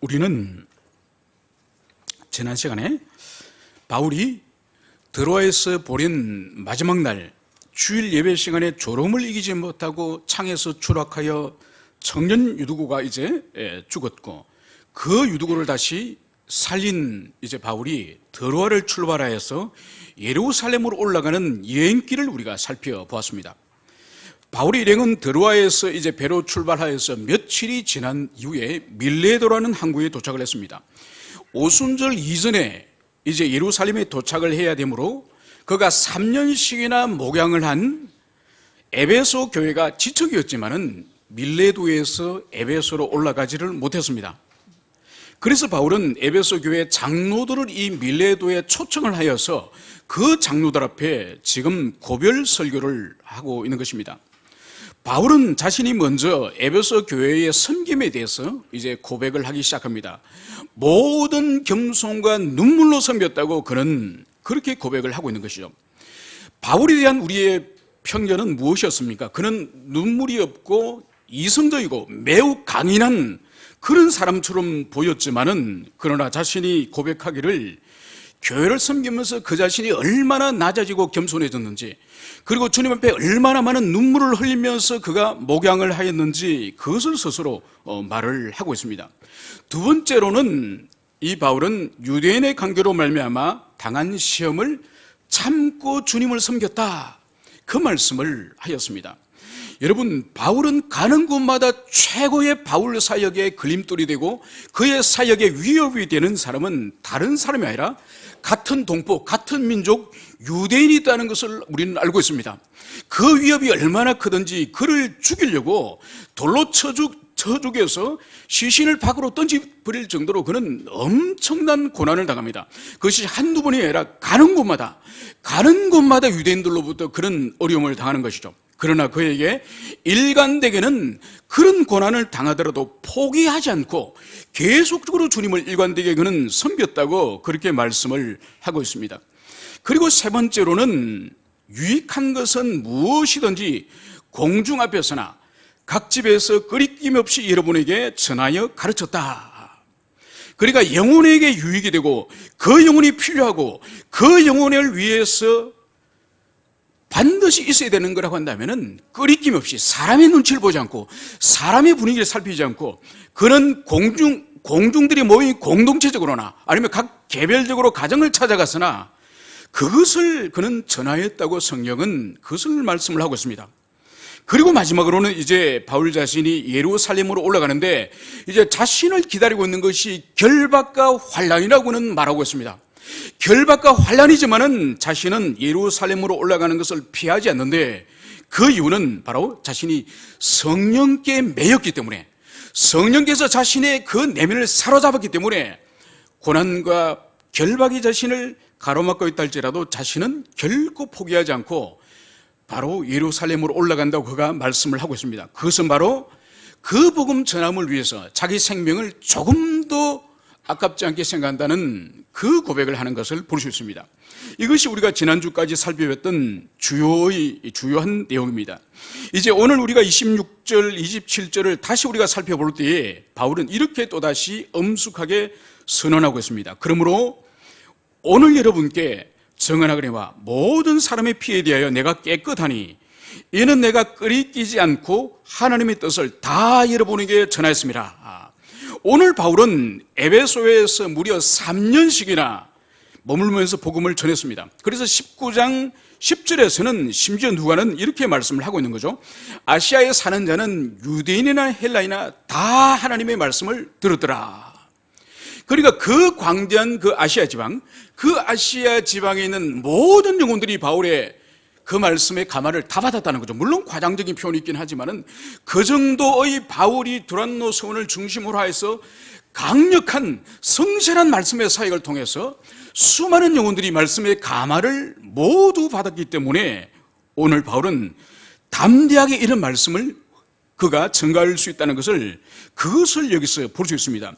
우리는 지난 시간에 바울이 드로아에서 보낸 마지막 날 주일 예배 시간에 졸음을 이기지 못하고 창에서 추락하여 청년 유두고가 이제 죽었고, 그 유두고를 다시 살린 이제 바울이 드로아를 출발하여서 예루살렘으로 올라가는 여행길을 우리가 살펴보았습니다. 바울의 일행은 드로아에서 이제 배로 출발하여서 며칠이 지난 이후에 밀레도라는 항구에 도착을 했습니다. 오순절 이전에 이제 예루살렘에 도착을 해야 되므로 그가 3년씩이나 목양을 한 에베소 교회가 지척이었지만은 밀레도에서 에베소로 올라가지를 못했습니다. 그래서 바울은 에베소 교회 장로들을 이 밀레도에 초청을 하여서 그 장로들 앞에 지금 고별 설교를 하고 있는 것입니다. 바울은 자신이 먼저 에베소 교회의 섬김에 대해서 이제 고백을 하기 시작합니다. 모든 겸손과 눈물로 섬겼다고 그는 그렇게 고백을 하고 있는 것이죠. 바울에 대한 우리의 편견은 무엇이었습니까? 그는 눈물이 없고 이성적이고 매우 강인한 그런 사람처럼 보였지만은, 그러나 자신이 고백하기를 교회를 섬기면서 그 자신이 얼마나 낮아지고 겸손해졌는지, 그리고 주님 앞에 얼마나 많은 눈물을 흘리면서 그가 목양을 하였는지 그것을 스스로 말을 하고 있습니다. 두 번째로는 이 바울은 유대인의 관계로 말미암아 당한 시험을 참고 주님을 섬겼다, 그 말씀을 하였습니다. 여러분, 바울은 가는 곳마다 최고의 바울 사역의 걸림돌이 되고 그의 사역의 위협이 되는 사람은 다른 사람이 아니라 같은 동포, 같은 민족, 유대인이 있다는 것을 우리는 알고 있습니다. 그 위협이 얼마나 크든지 그를 죽이려고 돌로 쳐죽여서 시신을 밖으로 던져버릴 정도로 그는 엄청난 고난을 당합니다. 그것이 한두 번이 아니라 가는 곳마다 유대인들로부터 그런 어려움을 당하는 것이죠. 그러나 그에게 일관되게는 그런 고난을 당하더라도 포기하지 않고 계속적으로 주님을 일관되게 그는 섬겼다고 그렇게 말씀을 하고 있습니다. 그리고 세 번째로는 유익한 것은 무엇이든지 공중 앞에서나 각 집에서 끄리낌 없이 여러분에게 전하여 가르쳤다. 그러니까 영혼에게 유익이 되고 그 영혼이 필요하고 그 영혼을 위해서 반드시 있어야 되는 거라고 한다면은 끄리낌 없이 사람의 눈치를 보지 않고 사람의 분위기를 살피지 않고 그런 공중들이 모인 공동체적으로나 아니면 각 개별적으로 가정을 찾아가서나 그것을 그는 전하였다고 성경은 그것을 말씀을 하고 있습니다. 그리고 마지막으로는 이제 바울 자신이 예루살렘으로 올라가는데 이제 자신을 기다리고 있는 것이 결박과 환난이라고는 말하고 있습니다. 결박과 환난이지만은 자신은 예루살렘으로 올라가는 것을 피하지 않는데, 그 이유는 바로 자신이 성령께 매였기 때문에, 성령께서 자신의 그 내면을 사로잡았기 때문에 고난과 결박이 자신을 가로막고 있다 할지라도 자신은 결코 포기하지 않고 바로 예루살렘으로 올라간다고 그가 말씀을 하고 있습니다. 그것은 바로 그 복음 전함을 위해서 자기 생명을 조금도 아깝지 않게 생각한다는 그 고백을 하는 것을 볼 수 있습니다. 이것이 우리가 지난주까지 살펴봤던 주요한 내용입니다. 이제 오늘 우리가 26절, 27절을 다시 우리가 살펴볼 때에 바울은 이렇게 또다시 엄숙하게 선언하고 있습니다. 그러므로 오늘 여러분께 정언하거니와 모든 사람의 피에 대하여 내가 깨끗하니 이는 내가 끄리끼지 않고 하나님의 뜻을 다 여러분에게 전하였습니다. 오늘 바울은 에베소에서 무려 3년씩이나 머물면서 복음을 전했습니다. 그래서 19장 10절에서는 심지어 누가는 이렇게 말씀을 하고 있는 거죠. 아시아에 사는 자는 유대인이나 헬라이나 다 하나님의 말씀을 들었더라. 그러니까 그 광대한 그 아시아 지방에 있는 모든 영혼들이 바울의 그 말씀의 감화를 다 받았다는 거죠. 물론 과장적인 표현이 있긴 하지만은 그 정도의 바울이 두란노 서원을 중심으로 해서 강력한 성실한 말씀의 사역을 통해서 수많은 영혼들이 말씀의 감화를 모두 받았기 때문에 오늘 바울은 담대하게 이런 말씀을 그가 전가할 수 있다는 것을, 그것을 여기서 볼 수 있습니다.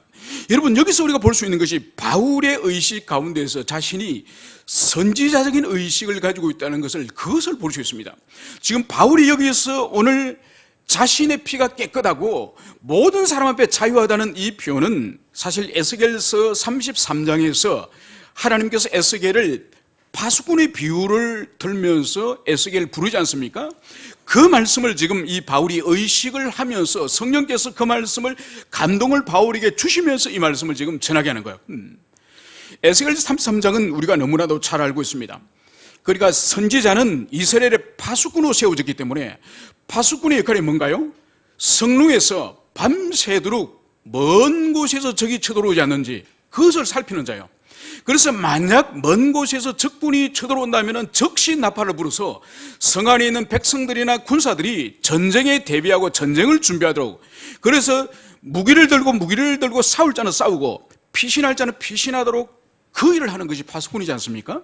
여러분, 여기서 우리가 볼 수 있는 것이 바울의 의식 가운데서 자신이 선지자적인 의식을 가지고 있다는 것을, 그것을 볼 수 있습니다. 지금 바울이 여기서 오늘 자신의 피가 깨끗하고 모든 사람 앞에 자유하다는 이 표현은 사실 에스겔서 33장에서 하나님께서 에스겔을 파수꾼의 비유를 들면서 에스겔을 부르지 않습니까? 그 말씀을 지금 이 바울이 의식을 하면서 성령께서 그 말씀을 감동을 바울에게 주시면서 이 말씀을 지금 전하게 하는 거예요. 에스겔 33장은 우리가 너무나도 잘 알고 있습니다. 그러니까 선지자는 이스라엘의 파수꾼으로 세워졌기 때문에 파수꾼의 역할이 뭔가요? 성루에서 밤새도록 먼 곳에서 적이 쳐들어오지 않는지 그것을 살피는 자예요. 그래서 만약 먼 곳에서 적군이 쳐들어온다면 적시 나팔을 불어서 성 안에 있는 백성들이나 군사들이 전쟁에 대비하고 전쟁을 준비하도록, 그래서 무기를 들고 싸울 자는 싸우고 피신할 자는 피신하도록 그 일을 하는 것이 파수꾼이지 않습니까?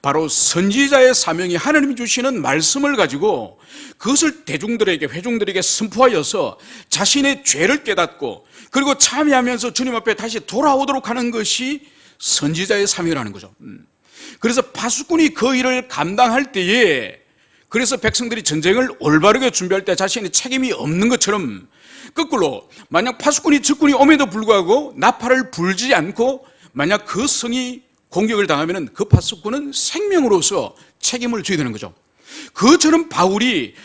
바로 선지자의 사명이 하나님이 주시는 말씀을 가지고 그것을 대중들에게, 회중들에게 선포하여서 자신의 죄를 깨닫고 그리고 참여하면서 주님 앞에 다시 돌아오도록 하는 것이 선지자의 사명이라는 거죠. 그래서 파수꾼이 그 일을 감당할 때에, 그래서 백성들이 전쟁을 올바르게 준비할 때 자신의 책임이 없는 것처럼, 거꾸로 만약 파수꾼이 적군이 옴에도 불구하고 나팔을 불지 않고 만약 그 성이 공격을 당하면 그 파수꾼은 생명으로서 책임을 져야 되는 거죠. 그처럼 바울이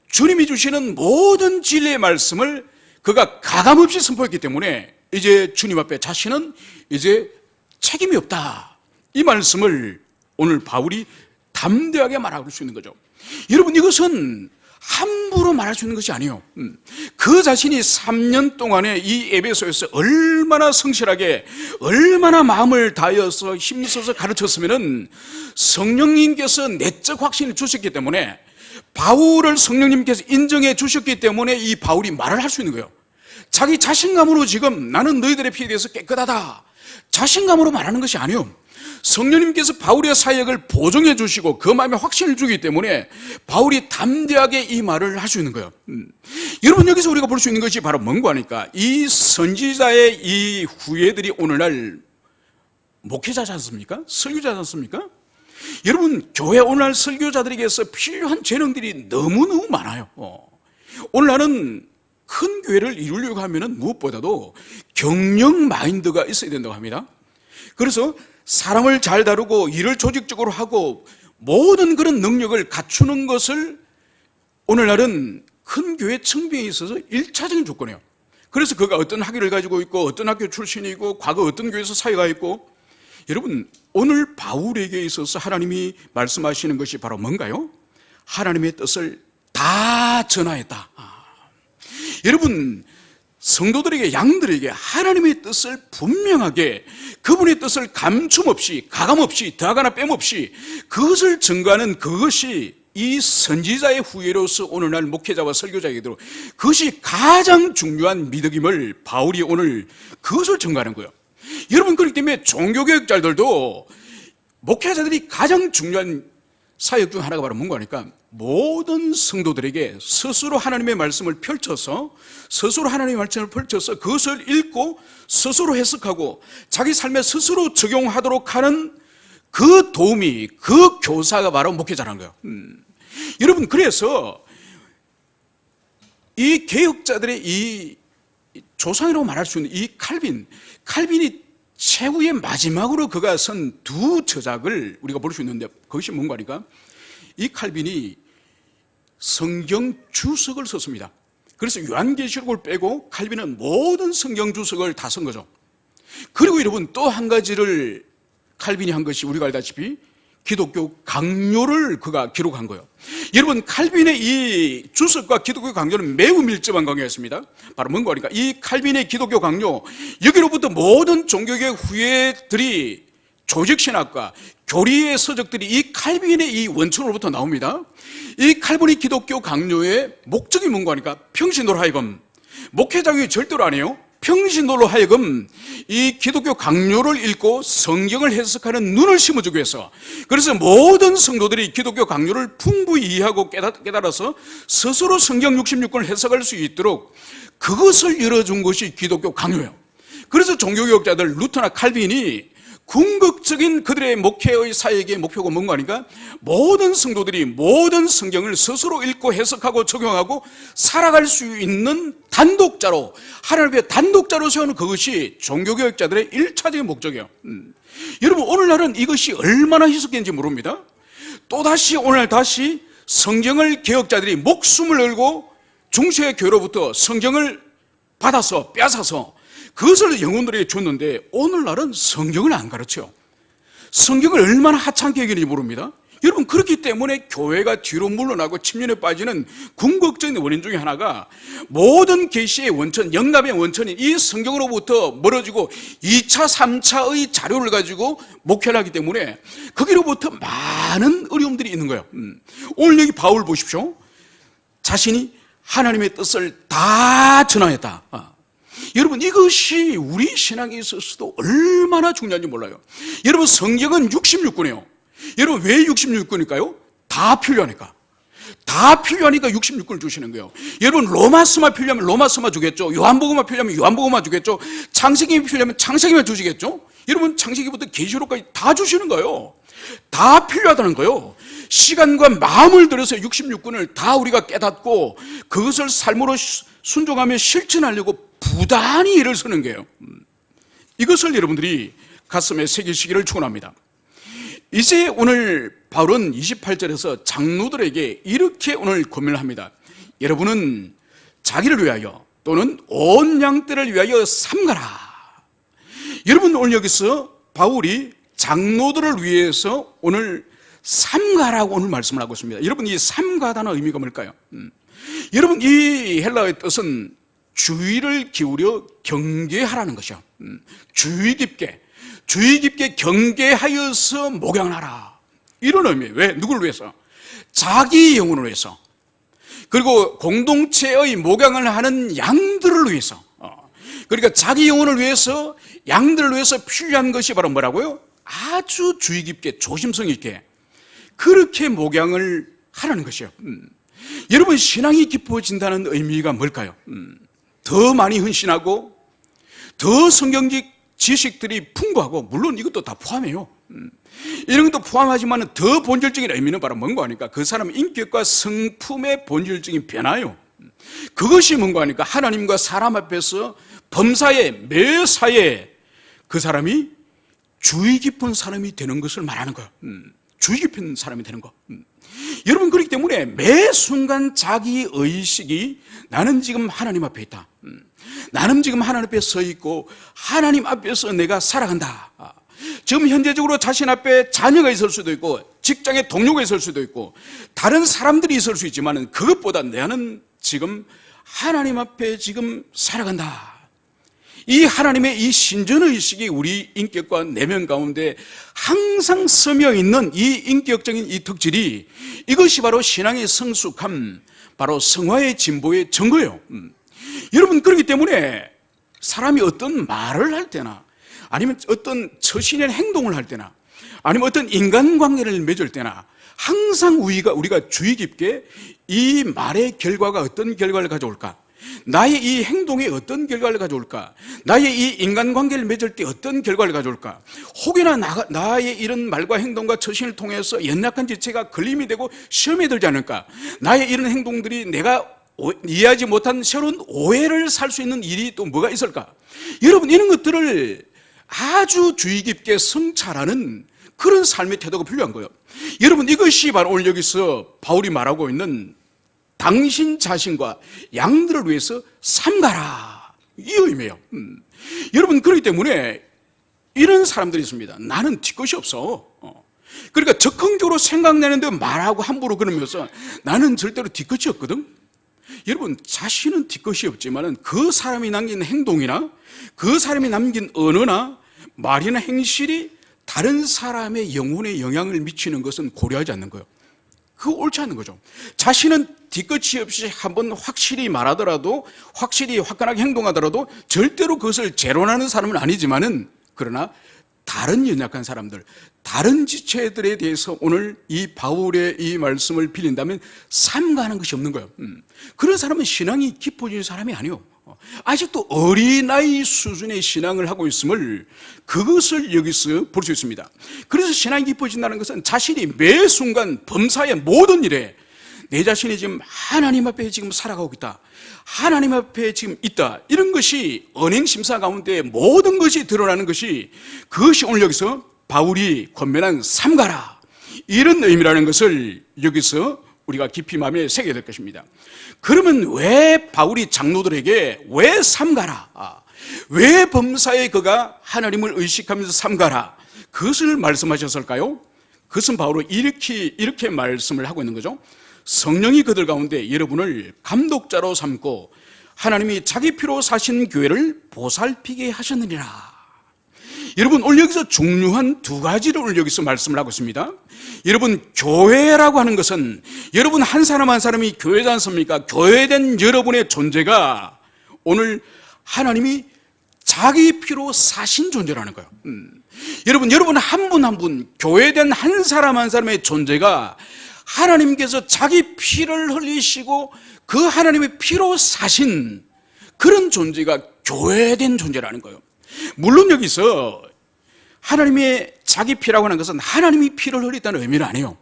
주님이 주시는 모든 진리의 말씀을 그가 가감없이 선포했기 때문에 이제 주님 앞에 자신은 이제 책임이 없다, 이 말씀을 오늘 바울이 담대하게 말할 수 있는 거죠. 여러분, 이것은 함부로 말할 수 있는 것이 아니에요. 그 자신이 3년 동안에 이 에베소에서 얼마나 성실하게, 얼마나 마음을 다해서 힘써서 가르쳤으면 성령님께서 내적 확신을 주셨기 때문에, 바울을 성령님께서 인정해 주셨기 때문에 이 바울이 말을 할 수 있는 거예요. 자기 자신감으로 지금 나는 너희들의 피에 대해서 깨끗하다, 자신감으로 말하는 것이 아니에요. 성령님께서 바울의 사역을 보증해 주시고 그 마음에 확신을 주기 때문에 바울이 담대하게 이 말을 할 수 있는 거예요. 여러분, 여기서 우리가 볼 수 있는 것이 바로 뭔가 하니까, 이 선지자의 이 후예들이 오늘날 목회자지 않습니까? 설교자지 않습니까? 여러분, 교회 오늘날 설교자들에게서 필요한 재능들이 너무너무 많아요. 오늘날은 큰 교회를 이루려고 하면 무엇보다도 경영 마인드가 있어야 된다고 합니다. 그래서 사람을 잘 다루고 일을 조직적으로 하고 모든 그런 능력을 갖추는 것을 오늘날은 큰 교회 청빙에 있어서 1차적인 조건이에요. 그래서 그가 어떤 학위를 가지고 있고 어떤 학교 출신이고 과거 어떤 교회에서 사회가 있고, 여러분, 오늘 바울에게 있어서 하나님이 말씀하시는 것이 바로 뭔가요? 하나님의 뜻을 다 전하였다. 여러분, 성도들에게, 양들에게 하나님의 뜻을 분명하게, 그분의 뜻을 감춤 없이, 가감 없이, 더하거나 뺨 없이 그것을 증거하는 그것이 이 선지자의 후예로서 오늘날 목회자와 설교자에게도 그것이 가장 중요한 미덕임을 바울이 오늘 그것을 증거하는 거예요. 여러분, 그렇기 때문에 종교개혁자들도 목회자들이 가장 중요한 사역 중 하나가 바로 뭔가 하니까, 모든 성도들에게 스스로 하나님의 말씀을 펼쳐서 그것을 읽고 스스로 해석하고 자기 삶에 스스로 적용하도록 하는 그 도움이, 그 교사가 바로 목회자라는 거예요. 여러분, 그래서 이 개혁자들의 이 조상이라고 말할 수 있는 이 칼빈이 최후의 마지막으로 그가 쓴 두 저작을 우리가 볼 수 있는데, 그것이 뭔가 하니까, 이 칼빈이 성경 주석을 썼습니다. 그래서 요한계시록을 빼고 칼빈은 모든 성경 주석을 다 쓴 거죠. 그리고 여러분, 또 한 가지를 칼빈이 한 것이 우리가 알다시피 기독교 강요를 그가 기록한 거예요. 여러분, 칼빈의 이 주석과 기독교 강요는 매우 밀접한 관계였습니다. 바로 뭔가 하니까, 이 칼빈의 기독교 강요, 여기로부터 모든 종교개혁 후예들이 조직신학과 교리의 서적들이 이 칼빈의 이 원천으로부터 나옵니다. 이 칼빈의 기독교 강요의 목적이 뭔가 하니까, 평신도로 하여금, 목회자격이 절대로 아니에요. 평신도로 하여금 이 기독교 강요를 읽고 성경을 해석하는 눈을 심어주기 위해서, 그래서 모든 성도들이 기독교 강요를 풍부히 이해하고 깨달아서 스스로 성경 66권을 해석할 수 있도록 그것을 열어준 것이 기독교 강요예요. 그래서 종교개혁자들 루터나 칼빈이 궁극적인 그들의 목회의 사역의 목표가 뭔가 하니까 모든 성도들이 모든 성경을 스스로 읽고 해석하고 적용하고 살아갈 수 있는 단독자로, 하나님의 단독자로 세우는 그것이 종교개혁자들의 1차적인 목적이에요. 여러분, 오늘날은 이것이 얼마나 희석된지 모릅니다. 또다시 오늘 다시 성경을 개혁자들이 목숨을 걸고 중세 교회로부터 성경을 받아서 빼앗아서 그것을 영혼들에게 줬는데 오늘날은 성경을 안 가르쳐요. 성경을 얼마나 하찮게 여기는지 모릅니다. 여러분, 그렇기 때문에 교회가 뒤로 물러나고 침륜에 빠지는 궁극적인 원인 중에 하나가 모든 계시의 원천, 영감의 원천인 이 성경으로부터 멀어지고 2차, 3차의 자료를 가지고 목회를 하기 때문에 거기로부터 많은 어려움들이 있는 거예요. 오늘 여기 바울 보십시오. 자신이 하나님의 뜻을 다 전하였다. 여러분, 이것이 우리 신앙에 있어서도 얼마나 중요한지 몰라요. 여러분, 성경은 66권이에요. 여러분, 왜 66권일까요? 다 필요하니까. 다 필요하니까 66권을 주시는 거예요. 여러분, 로마서만 필요하면 로마서만 주겠죠. 요한복음만 필요하면 요한복음만 주겠죠. 창세기만 필요하면 창세기만 주시겠죠. 여러분, 창세기부터 계시록까지 다 주시는 거예요. 다 필요하다는 거예요. 시간과 마음을 들여서 66권을 다 우리가 깨닫고 그것을 삶으로 순종하며 실천하려고 부단히 일을 서는 거예요. 이것을 여러분들이 가슴에 새기시기를 축원합니다. 이제 오늘 바울은 28절에서 장로들에게 이렇게 오늘 고민을 합니다. 여러분은 자기를 위하여 또는 온 양떼를 위하여 삼가라. 여러분, 오늘 여기서 바울이 장로들을 위해서 오늘 삼가라고 오늘 말씀을 하고 있습니다. 여러분, 이 삼가다는 의미가 뭘까요? 여러분, 이 헬라어의 뜻은 주의를 기울여 경계하라는 것이요. 주의 깊게 경계하여서 목양하라. 이런 의미예요. 왜? 누구를 위해서? 자기 영혼을 위해서. 그리고 공동체의 목양을 하는 양들을 위해서. 그러니까 자기 영혼을 위해서, 양들을 위해서 필요한 것이 바로 뭐라고요? 아주 주의 깊게, 조심성 있게 그렇게 목양을 하라는 것이요. 여러분, 신앙이 깊어진다는 의미가 뭘까요? 더 많이 헌신하고 더 성경적 지식들이 풍부하고, 물론 이것도 다 포함해요. 이런 것도 포함하지만 더 본질적인 의미는 바로 뭔가 하니까 그 사람의 인격과 성품의 본질적인 변화요. 그것이 뭔가 하니까 하나님과 사람 앞에서 범사에, 매사에 그 사람이 주의 깊은 사람이 되는 것을 말하는 거예요. 주의 깊은 사람이 되는 거. 여러분, 그렇기 때문에 매 순간 자기 의식이 나는 지금 하나님 앞에 있다. 나는 지금 하나님 앞에 서 있고 하나님 앞에서 내가 살아간다. 지금 현재적으로 자신 앞에 자녀가 있을 수도 있고 직장에 동료가 있을 수도 있고 다른 사람들이 있을 수 있지만 그것보다 나는 지금 하나님 앞에 지금 살아간다. 이 하나님의 이 신전의식이 우리 인격과 내면 가운데 항상 스며 있는 이 인격적인 이 특질이, 이것이 바로 신앙의 성숙함, 바로 성화의 진보의 증거예요. 여러분, 그렇기 때문에 사람이 어떤 말을 할 때나 아니면 어떤 처신의 행동을 할 때나 아니면 어떤 인간관계를 맺을 때나 항상 우리가 주의 깊게 이 말의 결과가 어떤 결과를 가져올까, 나의 이 행동이 어떤 결과를 가져올까, 나의 이 인간관계를 맺을 때 어떤 결과를 가져올까, 혹여나 나의 이런 말과 행동과 처신을 통해서 연약한 지체가 걸림이 되고 시험에 들지 않을까, 나의 이런 행동들이 내가 이해하지 못한 새로운 오해를 살 수 있는 일이 또 뭐가 있을까. 여러분, 이런 것들을 아주 주의 깊게 성찰하는 그런 삶의 태도가 필요한 거예요. 여러분, 이것이 바로 오늘 여기서 바울이 말하고 있는 당신 자신과 양들을 위해서 삼가라, 이 의미예요. 여러분, 그렇기 때문에 이런 사람들이 있습니다. 나는 뒤끝이 없어. 그러니까 적극적으로 생각내는데 말하고 함부로 그러면서 나는 절대로 뒤끝이 없거든. 여러분, 자신은 뒤끝이 없지만 그 사람이 남긴 행동이나 그 사람이 남긴 언어나 말이나 행실이 다른 사람의 영혼에 영향을 미치는 것은 고려하지 않는 거예요. 그거 옳지 않은 거죠. 자신은 뒤끝이 없이 한번 확실히 말하더라도, 확실히 화끈하게 행동하더라도 절대로 그것을 재론하는 사람은 아니지만은, 그러나 다른 연약한 사람들, 다른 지체들에 대해서 오늘 이 바울의 이 말씀을 빌린다면 삼가하는 것이 없는 거예요. 그런 사람은 신앙이 깊어지는 사람이 아니에요. 아직도 어린아이 수준의 신앙을 하고 있음을, 그것을 여기서 볼 수 있습니다. 그래서 신앙이 깊어진다는 것은 자신이 매 순간 범사의 모든 일에 내 자신이 지금 하나님 앞에 지금 살아가고 있다, 하나님 앞에 지금 있다, 이런 것이 언행심사 가운데 모든 것이 드러나는 것이, 그것이 오늘 여기서 바울이 권면한 삼가라, 이런 의미라는 것을 여기서 우리가 깊이 마음에 새겨야 될 것입니다. 그러면 왜 바울이 장로들에게 왜 삼가라, 왜 범사에 그가 하나님을 의식하면서 삼가라, 그것을 말씀하셨을까요? 그것은 바로 이렇게 말씀을 하고 있는 거죠. 성령이 그들 가운데 여러분을 감독자로 삼고 하나님이 자기 피로 사신 교회를 보살피게 하셨느니라. 여러분, 오늘 여기서 중요한 두 가지를 오늘 여기서 말씀을 하고 있습니다. 여러분, 교회라고 하는 것은 여러분 한 사람 한 사람이 교회지 않습니까? 교회된 여러분의 존재가 오늘 하나님이 자기 피로 사신 존재라는 거예요. 여러분 한 분 한 분, 교회된 한 사람 한 사람의 존재가 하나님께서 자기 피를 흘리시고 그 하나님의 피로 사신 그런 존재가 교회된 존재라는 거예요. 물론 여기서 하나님의 자기 피라고 하는 것은 하나님이 피를 흘렸다는 의미는 아니에요.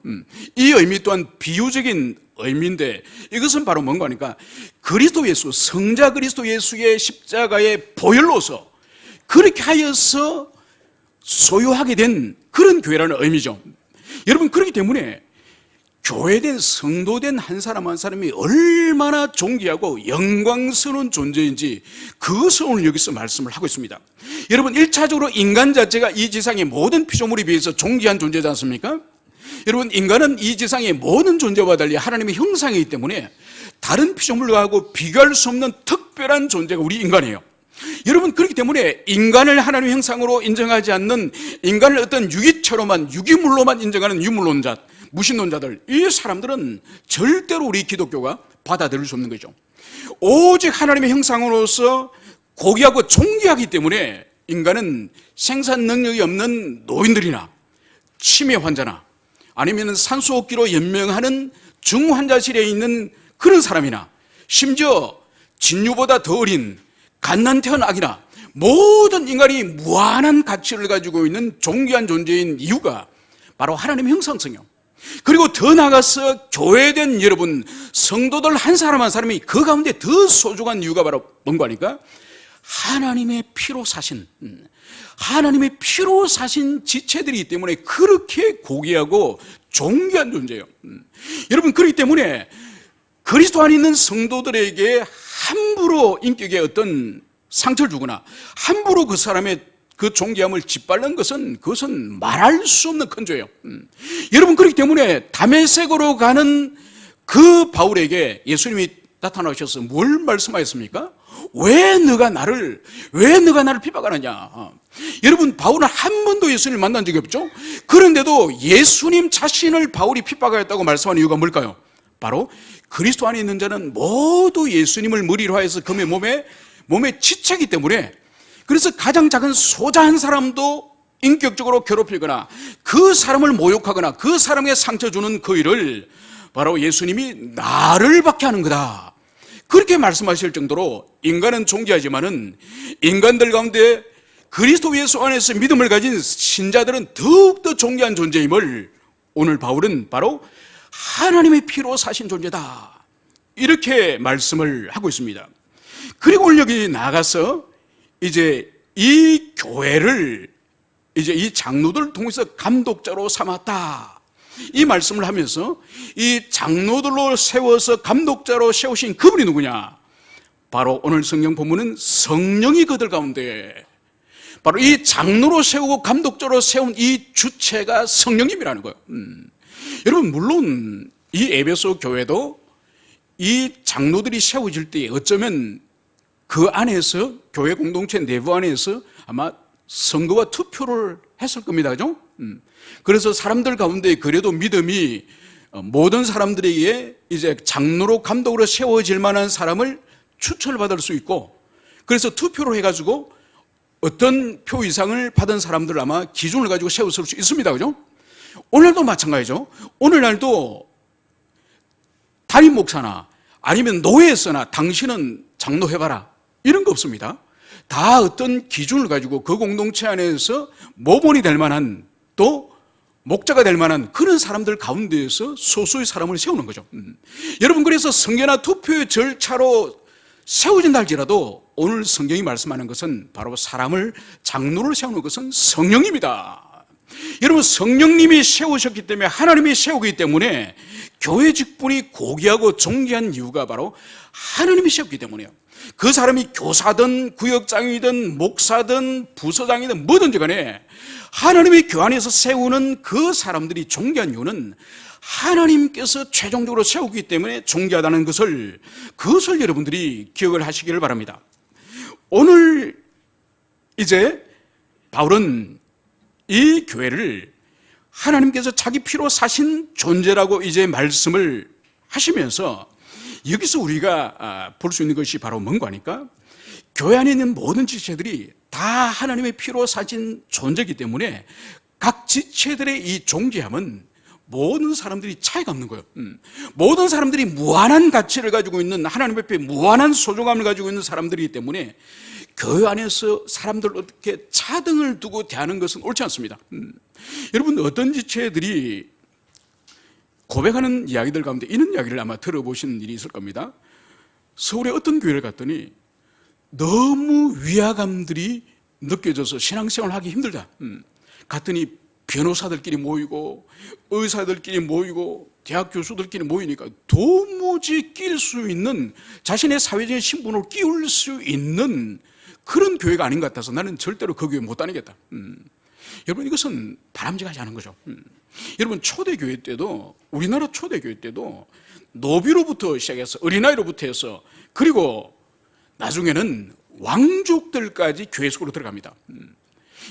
이 의미 또한 비유적인 의미인데, 이것은 바로 뭔가 하니까 그리스도 예수, 성자 그리스도 예수의 십자가의 보혈로서 그렇게 하여서 소유하게 된 그런 교회라는 의미죠. 여러분, 그렇기 때문에 교회된 성도된 한 사람 한 사람이 얼마나 존귀하고 영광스러운 존재인지 그것을 오늘 여기서 말씀을 하고 있습니다. 여러분, 1차적으로 인간 자체가 이 지상의 모든 피조물에 비해서 존귀한 존재지 않습니까? 여러분, 인간은 이 지상의 모든 존재와 달리 하나님의 형상이기 때문에 다른 피조물과하고 비교할 수 없는 특별한 존재가 우리 인간이에요. 여러분, 그렇기 때문에 인간을 하나님의 형상으로 인정하지 않는, 인간을 어떤 유기체로만, 유기물로만 인정하는 유물론자, 무신론자들, 이 사람들은 절대로 우리 기독교가 받아들일 수 없는 거죠. 오직 하나님의 형상으로서 고귀하고 존귀하기 때문에 인간은 생산 능력이 없는 노인들이나 치매 환자나 아니면 산소호흡기로 연명하는 중환자실에 있는 그런 사람이나 심지어 진유보다 더 어린 갓난태한 아기나 모든 인간이 무한한 가치를 가지고 있는 존귀한 존재인 이유가 바로 하나님의 형상성이요. 그리고 더 나아가서 교회된 여러분 성도들 한 사람 한 사람이 그 가운데 더 소중한 이유가 바로 뭔가 하니까 하나님의 피로 사신, 하나님의 피로 사신 지체들이기 때문에 그렇게 고귀하고 존귀한 존재예요. 여러분, 그렇기 때문에 그리스도 안에 있는 성도들에게 함부로 인격에 어떤 상처를 주거나 함부로 그 사람의 그 존귀함을 짓밟는 것은, 그것은 말할 수 없는 큰 죄예요. 여러분, 그렇기 때문에 다메섹으로 가는 그 바울에게 예수님이 나타나셔서 뭘 말씀하셨습니까? 왜 너가 나를 핍박하느냐? 여러분, 바울은 한 번도 예수님을 만난 적이 없죠? 그런데도 예수님 자신을 바울이 핍박하였다고 말씀하는 이유가 뭘까요? 바로 그리스도 안에 있는 자는 모두 예수님을 머리로 하여서 그의 몸에 지체이기 때문에, 그래서 가장 작은 소자 한 사람도 인격적으로 괴롭히거나 그 사람을 모욕하거나 그 사람에게 상처 주는 그 일을 바로 예수님이 나를 받게 하는 거다, 그렇게 말씀하실 정도로 인간은 존귀하지만은 인간들 가운데 그리스도 예수 안에서 믿음을 가진 신자들은 더욱더 존귀한 존재임을 오늘 바울은 바로 하나님의 피로 사신 존재다, 이렇게 말씀을 하고 있습니다. 그리고 오늘 여기 나가서 이제 이 교회를 이제 이 장로들을 통해서 감독자로 삼았다, 이 말씀을 하면서 이 장로들로 세워서 감독자로 세우신 그분이 누구냐? 바로 오늘 성경 본문은 성령이 그들 가운데, 바로 이 장로로 세우고 감독자로 세운 이 주체가 성령님이라는 거예요. 여러분, 물론 이 에베소 교회도 이 장로들이 세워질 때 어쩌면 그 안에서 교회 공동체 내부 안에서 아마 선거와 투표를 했을 겁니다. 그죠? 그래서 사람들 가운데 그래도 믿음이 모든 사람들에게 이제 장로로 감독으로 세워질 만한 사람을 추천을 받을 수 있고, 그래서 투표를 해가지고 어떤 표 이상을 받은 사람들 아마 기준을 가지고 세울 수 있습니다. 그죠? 오늘날도 마찬가지죠. 오늘날도 담임 목사나 아니면 노예에서나 당신은 장로해봐라 이런 거 없습니다. 다 어떤 기준을 가지고 그 공동체 안에서 모본이 될 만한 또 목자가 될 만한 그런 사람들 가운데에서 소수의 사람을 세우는 거죠. 여러분, 그래서 성계나 투표의 절차로 세워진다 할지라도 오늘 성경이 말씀하는 것은 바로 사람을 장로를 세우는 것은 성령입니다. 여러분, 성령님이 세우셨기 때문에, 하나님이 세우기 때문에 교회 직분이 고귀하고 존귀한 이유가 바로 하나님이 세웠기 때문이에요. 그 사람이 교사든 구역장이든 목사든 부서장이든 뭐든지 간에 하나님이 교회 안에서 세우는 그 사람들이 존귀한 이유는 하나님께서 최종적으로 세우기 때문에 존귀하다는 것을, 그것을 여러분들이 기억을 하시기를 바랍니다. 오늘 이제 바울은 이 교회를 하나님께서 자기 피로 사신 존재라고 이제 말씀을 하시면서 여기서 우리가 볼 수 있는 것이 바로 뭔가 하니까, 교회 안에 있는 모든 지체들이 다 하나님의 피로 사신 존재이기 때문에 각 지체들의 이 존귀함은 모든 사람들이 차이가 없는 거예요. 모든 사람들이 무한한 가치를 가지고 있는, 하나님 앞에 무한한 소중함을 가지고 있는 사람들이기 때문에 교회 안에서 사람들을 어떻게 차등을 두고 대하는 것은 옳지 않습니다. 여러분, 어떤 지체들이 고백하는 이야기들 가운데 이런 이야기를 아마 들어보신 일이 있을 겁니다. 서울의 어떤 교회를 갔더니 너무 위화감들이 느껴져서 신앙생활을 하기 힘들다. 갔더니 변호사들끼리 모이고 의사들끼리 모이고 대학 교수들끼리 모이니까 도무지 끼일 수 있는, 자신의 사회적인 신분을 끼울 수 있는 그런 교회가 아닌 것 같아서 나는 절대로 그 교회 못 다니겠다. 여러분, 이것은 바람직하지 않은 거죠. 여러분, 초대교회 때도, 우리나라 초대교회 때도 노비로부터 시작해서 어린아이로부터 해서 그리고 나중에는 왕족들까지 교회 속으로 들어갑니다.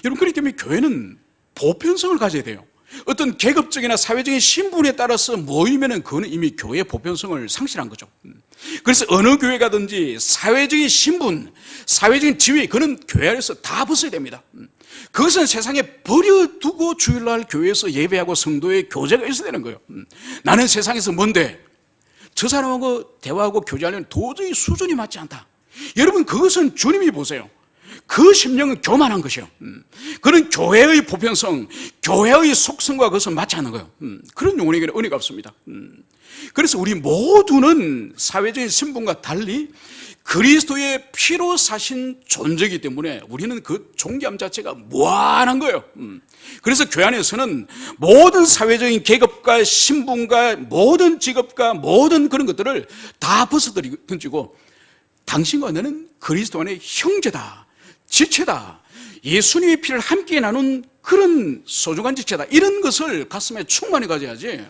여러분, 그렇기 때문에 교회는 보편성을 가져야 돼요. 어떤 계급적이나 사회적인 신분에 따라서 모이면은 그거는 이미 교회의 보편성을 상실한 거죠. 그래서 어느 교회 가든지 사회적인 신분, 사회적인 지위, 그는 교회 안에서 다 벗어야 됩니다. 그것은 세상에 버려두고 주일날 교회에서 예배하고 성도의 교제가 있어야 되는 거예요. 나는 세상에서 뭔데 저 사람하고 대화하고 교제하려면 도저히 수준이 맞지 않다. 여러분, 그것은 주님이 보세요. 그 심령은 교만한 것이요. 그는 교회의 보편성, 교회의 속성과 그것은 맞지 않는 거예요. 그런 영혼에게는 은혜가 없습니다. 그래서 우리 모두는 사회적인 신분과 달리 그리스도의 피로 사신 존재이기 때문에 우리는 그 존귀함 자체가 무한한 거예요. 그래서 교회 안에서는 모든 사회적인 계급과 신분과 모든 직업과 모든 그런 것들을 다 벗어던지고, 당신과 너는 그리스도 안에 형제다, 지체다, 예수님의 피를 함께 나눈 그런 소중한 지체다, 이런 것을 가슴에 충만히 가져야지,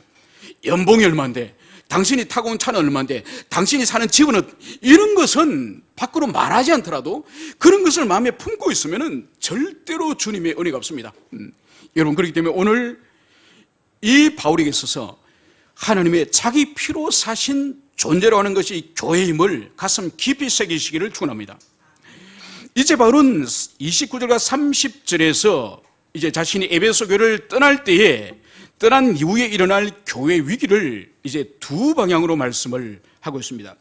연봉이 얼마인데, 당신이 타고 온 차는 얼마인데, 당신이 사는 집은, 이런 것은 밖으로 말하지 않더라도 그런 것을 마음에 품고 있으면 절대로 주님의 은혜가 없습니다. 여러분, 그렇기 때문에 오늘 이 바울에게 있어서 하나님의 자기 피로 사신 존재로 하는 것이 교회임을 가슴 깊이 새기시기를 축원합니다. 이제 바울은 29절과 30절에서 이제 자신이 에베소 교회를 떠날 때에, 떠난 이후에 일어날 교회 위기를 이제 두 방향으로 말씀을 하고 있습니다.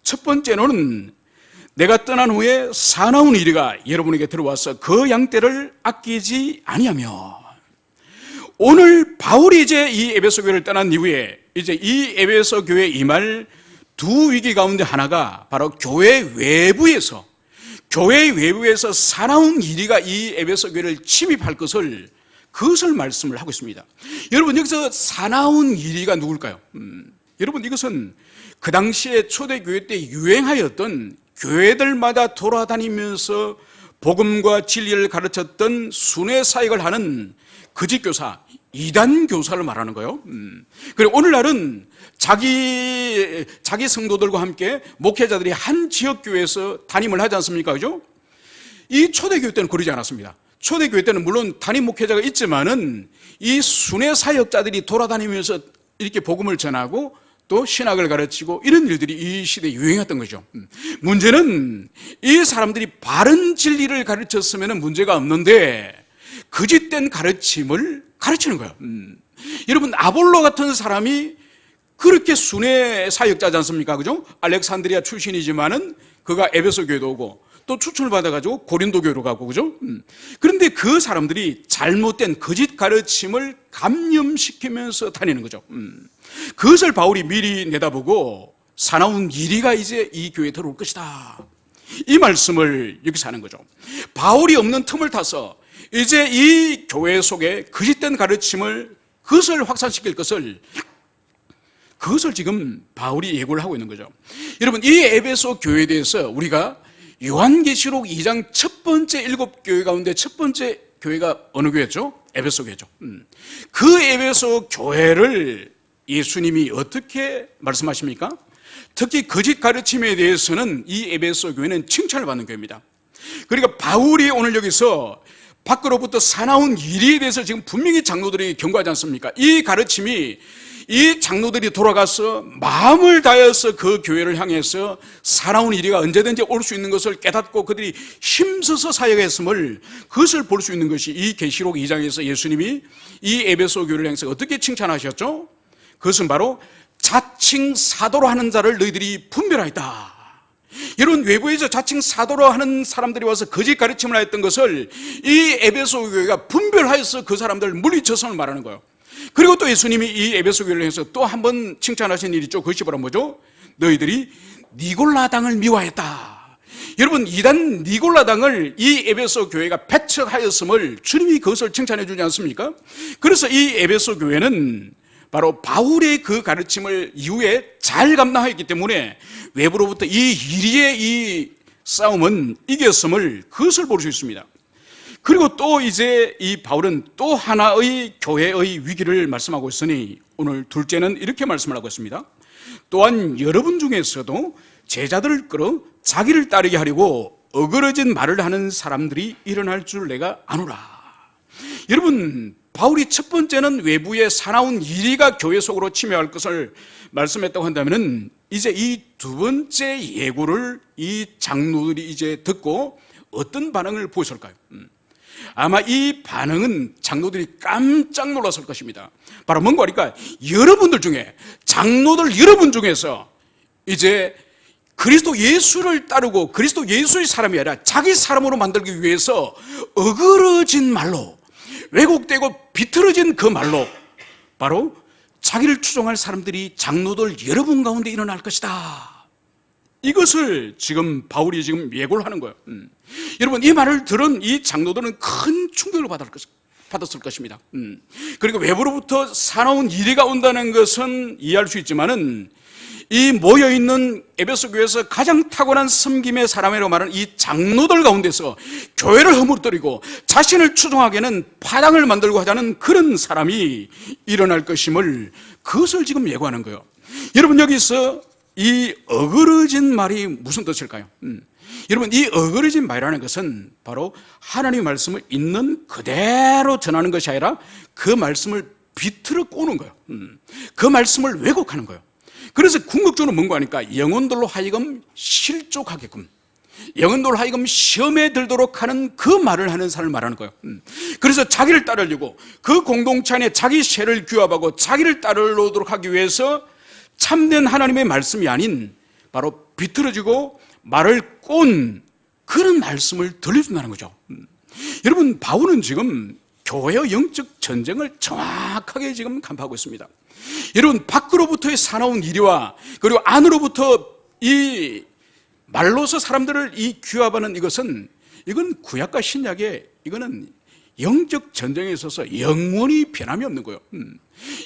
첫 번째로는 내가 떠난 후에 사나운 이리가 여러분에게 들어와서 그 양떼를 아끼지 아니하며, 오늘 바울이 이제 이 에베소 교회를 떠난 이후에 이제 이 에베소 교회에 임할 두 위기 가운데 하나가 바로 교회 외부에서 사나운 이리가 이 에베소 교회를 침입할 것을, 그것을 말씀을 하고 있습니다. 여러분, 여기서 사나운 이리가 누굴까요? 여러분, 이것은 그 당시에 초대교회 때 유행하였던, 교회들마다 돌아다니면서 복음과 진리를 가르쳤던 순회 사역을 하는 거짓교사, 이단교사를 말하는 거예요. 그리고 오늘날은 자기 성도들과 함께 목회자들이 한 지역교회에서 담임을 하지 않습니까? 그죠? 이 초대교회 때는 그러지 않았습니다. 초대교회 때는 물론 담임 목회자가 있지만은 이 순회 사역자들이 돌아다니면서 이렇게 복음을 전하고 또 신학을 가르치고 이런 일들이 이 시대에 유행했던 거죠. 문제는 이 사람들이 바른 진리를 가르쳤으면 문제가 없는데 거짓된 가르침을 가르치는 거예요. 여러분, 아볼로 같은 사람이 그렇게 순회 사역자지 않습니까? 그죠? 알렉산드리아 출신이지만은 그가 에베소 교회도 오고 또 추천을 받아가지고 고린도 교회로 가고, 그죠? 그런데 그 사람들이 잘못된 거짓 가르침을 감염시키면서 다니는 거죠. 그것을 바울이 미리 내다보고 사나운 이리가 이제 이 교회에 들어올 것이다, 이 말씀을 여기서 하는 거죠. 바울이 없는 틈을 타서 이제 이 교회 속에 거짓된 가르침을, 그것을 확산시킬 것을, 그것을 지금 바울이 예고를 하고 있는 거죠. 여러분, 이 에베소 교회에 대해서 우리가 요한계시록 2장 첫 번째 7교회 가운데 첫 번째 교회가 어느 교회였죠? 에베소 교회죠. 그 에베소 교회를 예수님이 어떻게 말씀하십니까? 특히 거짓 가르침에 대해서는 이 에베소 교회는 칭찬을 받는 교회입니다. 그러니까 바울이 오늘 여기서 밖으로부터 사나운 일에 대해서 지금 분명히 장로들이 경고하지 않습니까? 이 가르침이, 이 장로들이 돌아가서 마음을 다해서 그 교회를 향해서 사나운 일이가 언제든지 올 수 있는 것을 깨닫고 그들이 힘써서 사역했음을, 그것을 볼 수 있는 것이 이 계시록 2장에서 예수님이 이 에베소 교회를 향해서 어떻게 칭찬하셨죠? 그것은 바로 자칭 사도로 하는 자를 너희들이 분별하였다. 여러분, 외부에서 자칭 사도로 하는 사람들이 와서 거짓 가르침을 하였던 것을 이 에베소 교회가 분별하여서 그 사람들을 물리쳐서 말하는 거예요. 그리고 또 예수님이 이 에베소 교회를 해서 또 한 번 칭찬하신 일이 있죠. 그것이 바로 뭐죠? 너희들이 니골라당을 미워했다. 여러분, 이단 니골라당을 이 에베소 교회가 배척하였음을 주님이 그것을 칭찬해 주지 않습니까? 그래서 이 에베소 교회는 바로 바울의 그 가르침을 이후에 잘 감당하였기 때문에 외부로부터 이 이리의 이 싸움은 이겼음을, 그것을 볼 수 있습니다. 그리고 또 이제 이 바울은 또 하나의 교회의 위기를 말씀하고 있으니 오늘 둘째는 이렇게 말씀을 하고 있습니다. 또한 여러분 중에서도 제자들을 끌어 자기를 따르게 하려고 어그러진 말을 하는 사람들이 일어날 줄 내가 아노라. 여러분, 바울이 첫 번째는 외부의 사나운 이리가 교회 속으로 침해할 것을 말씀했다고 한다면은 이제 이 두 번째 예고를 이 장로들이 이제 듣고 어떤 반응을 보였을까요? 아마 이 반응은 장로들이 깜짝 놀랐을 것입니다. 바로 뭔가 하니까 여러분들 중에, 장로들 여러분 중에서 이제 그리스도 예수를 따르고 그리스도 예수의 사람이 아니라 자기 사람으로 만들기 위해서 어그러진 말로, 왜곡되고 비틀어진 그 말로 바로 자기를 추종할 사람들이 장로들 여러분 가운데 일어날 것이다. 이것을 지금 바울이 지금 예고를 하는 거예요. 여러분, 이 말을 들은 이 장로들은 큰 충격을 받았을 것입니다. 그리고 외부로부터 사나운 이리가 온다는 것은 이해할 수 있지만은 이 모여있는 에베소 교회에서 가장 탁월한 섬김의 사람이라고 말하는 이 장로들 가운데서 교회를 허물어뜨리고 자신을 추종하기에는 파당을 만들고 하자는 그런 사람이 일어날 것임을, 그것을 지금 예고하는 거예요. 여러분, 여기서 이 어그러진 말이 무슨 뜻일까요? 여러분, 이 어그러진 말이라는 것은 바로 하나님의 말씀을 있는 그대로 전하는 것이 아니라 그 말씀을 비틀어 꼬는 거예요. 그 말씀을 왜곡하는 거예요. 그래서 궁극적으로 뭔가 하니까 영혼들로 하여금 실족하게끔, 영혼들로 하여금 시험에 들도록 하는 그 말을 하는 사람을 말하는 거예요. 그래서 자기를 따르려고 그 공동체 안에 자기 쇠를 규합하고 자기를 따르도록 하기 위해서 참된 하나님의 말씀이 아닌 바로 비틀어지고 말을 꼰 그런 말씀을 들려준다는 거죠. 여러분, 바울은 지금 교회의 영적 전쟁을 정확하게 지금 간파하고 있습니다. 여러분, 밖으로부터의 사나운 이리와 그리고 안으로부터 이 말로서 사람들을 이 규합하는 이건 구약과 신약의 이거는 영적 전쟁에 있어서 영원히 변함이 없는 거예요.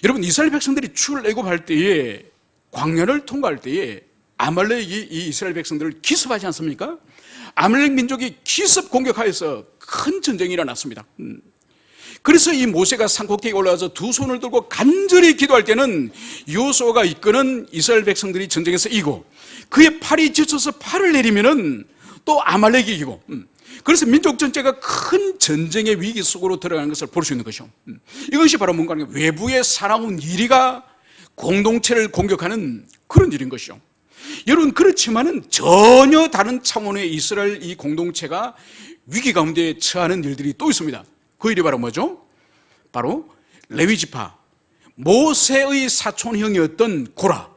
여러분, 이스라엘 백성들이 출애굽할 때에, 광야를 통과할 때에 아말렉이 이 이스라엘 백성들을 기습하지 않습니까? 아말렉 민족이 기습 공격하여서 큰 전쟁이 일어났습니다. 그래서 이 모세가 산꼭대기에 올라와서 두 손을 들고 간절히 기도할 때는 여호수아가 이끄는 이스라엘 백성들이 전쟁에서 이기고, 그의 팔이 지쳐서 팔을 내리면은 또 아말렉이 이기고, 그래서 민족 전체가 큰 전쟁의 위기 속으로 들어가는 것을 볼 수 있는 것이죠. 이것이 바로 뭔가 하면 외부의 사나운 이리가 공동체를 공격하는 그런 일인 것이죠. 여러분, 그렇지만은 전혀 다른 차원의 이스라엘 이 공동체가 위기 가운데 처하는 일들이 또 있습니다. 그 일이 바로 뭐죠? 바로 레위지파, 모세의 사촌형이었던 고라.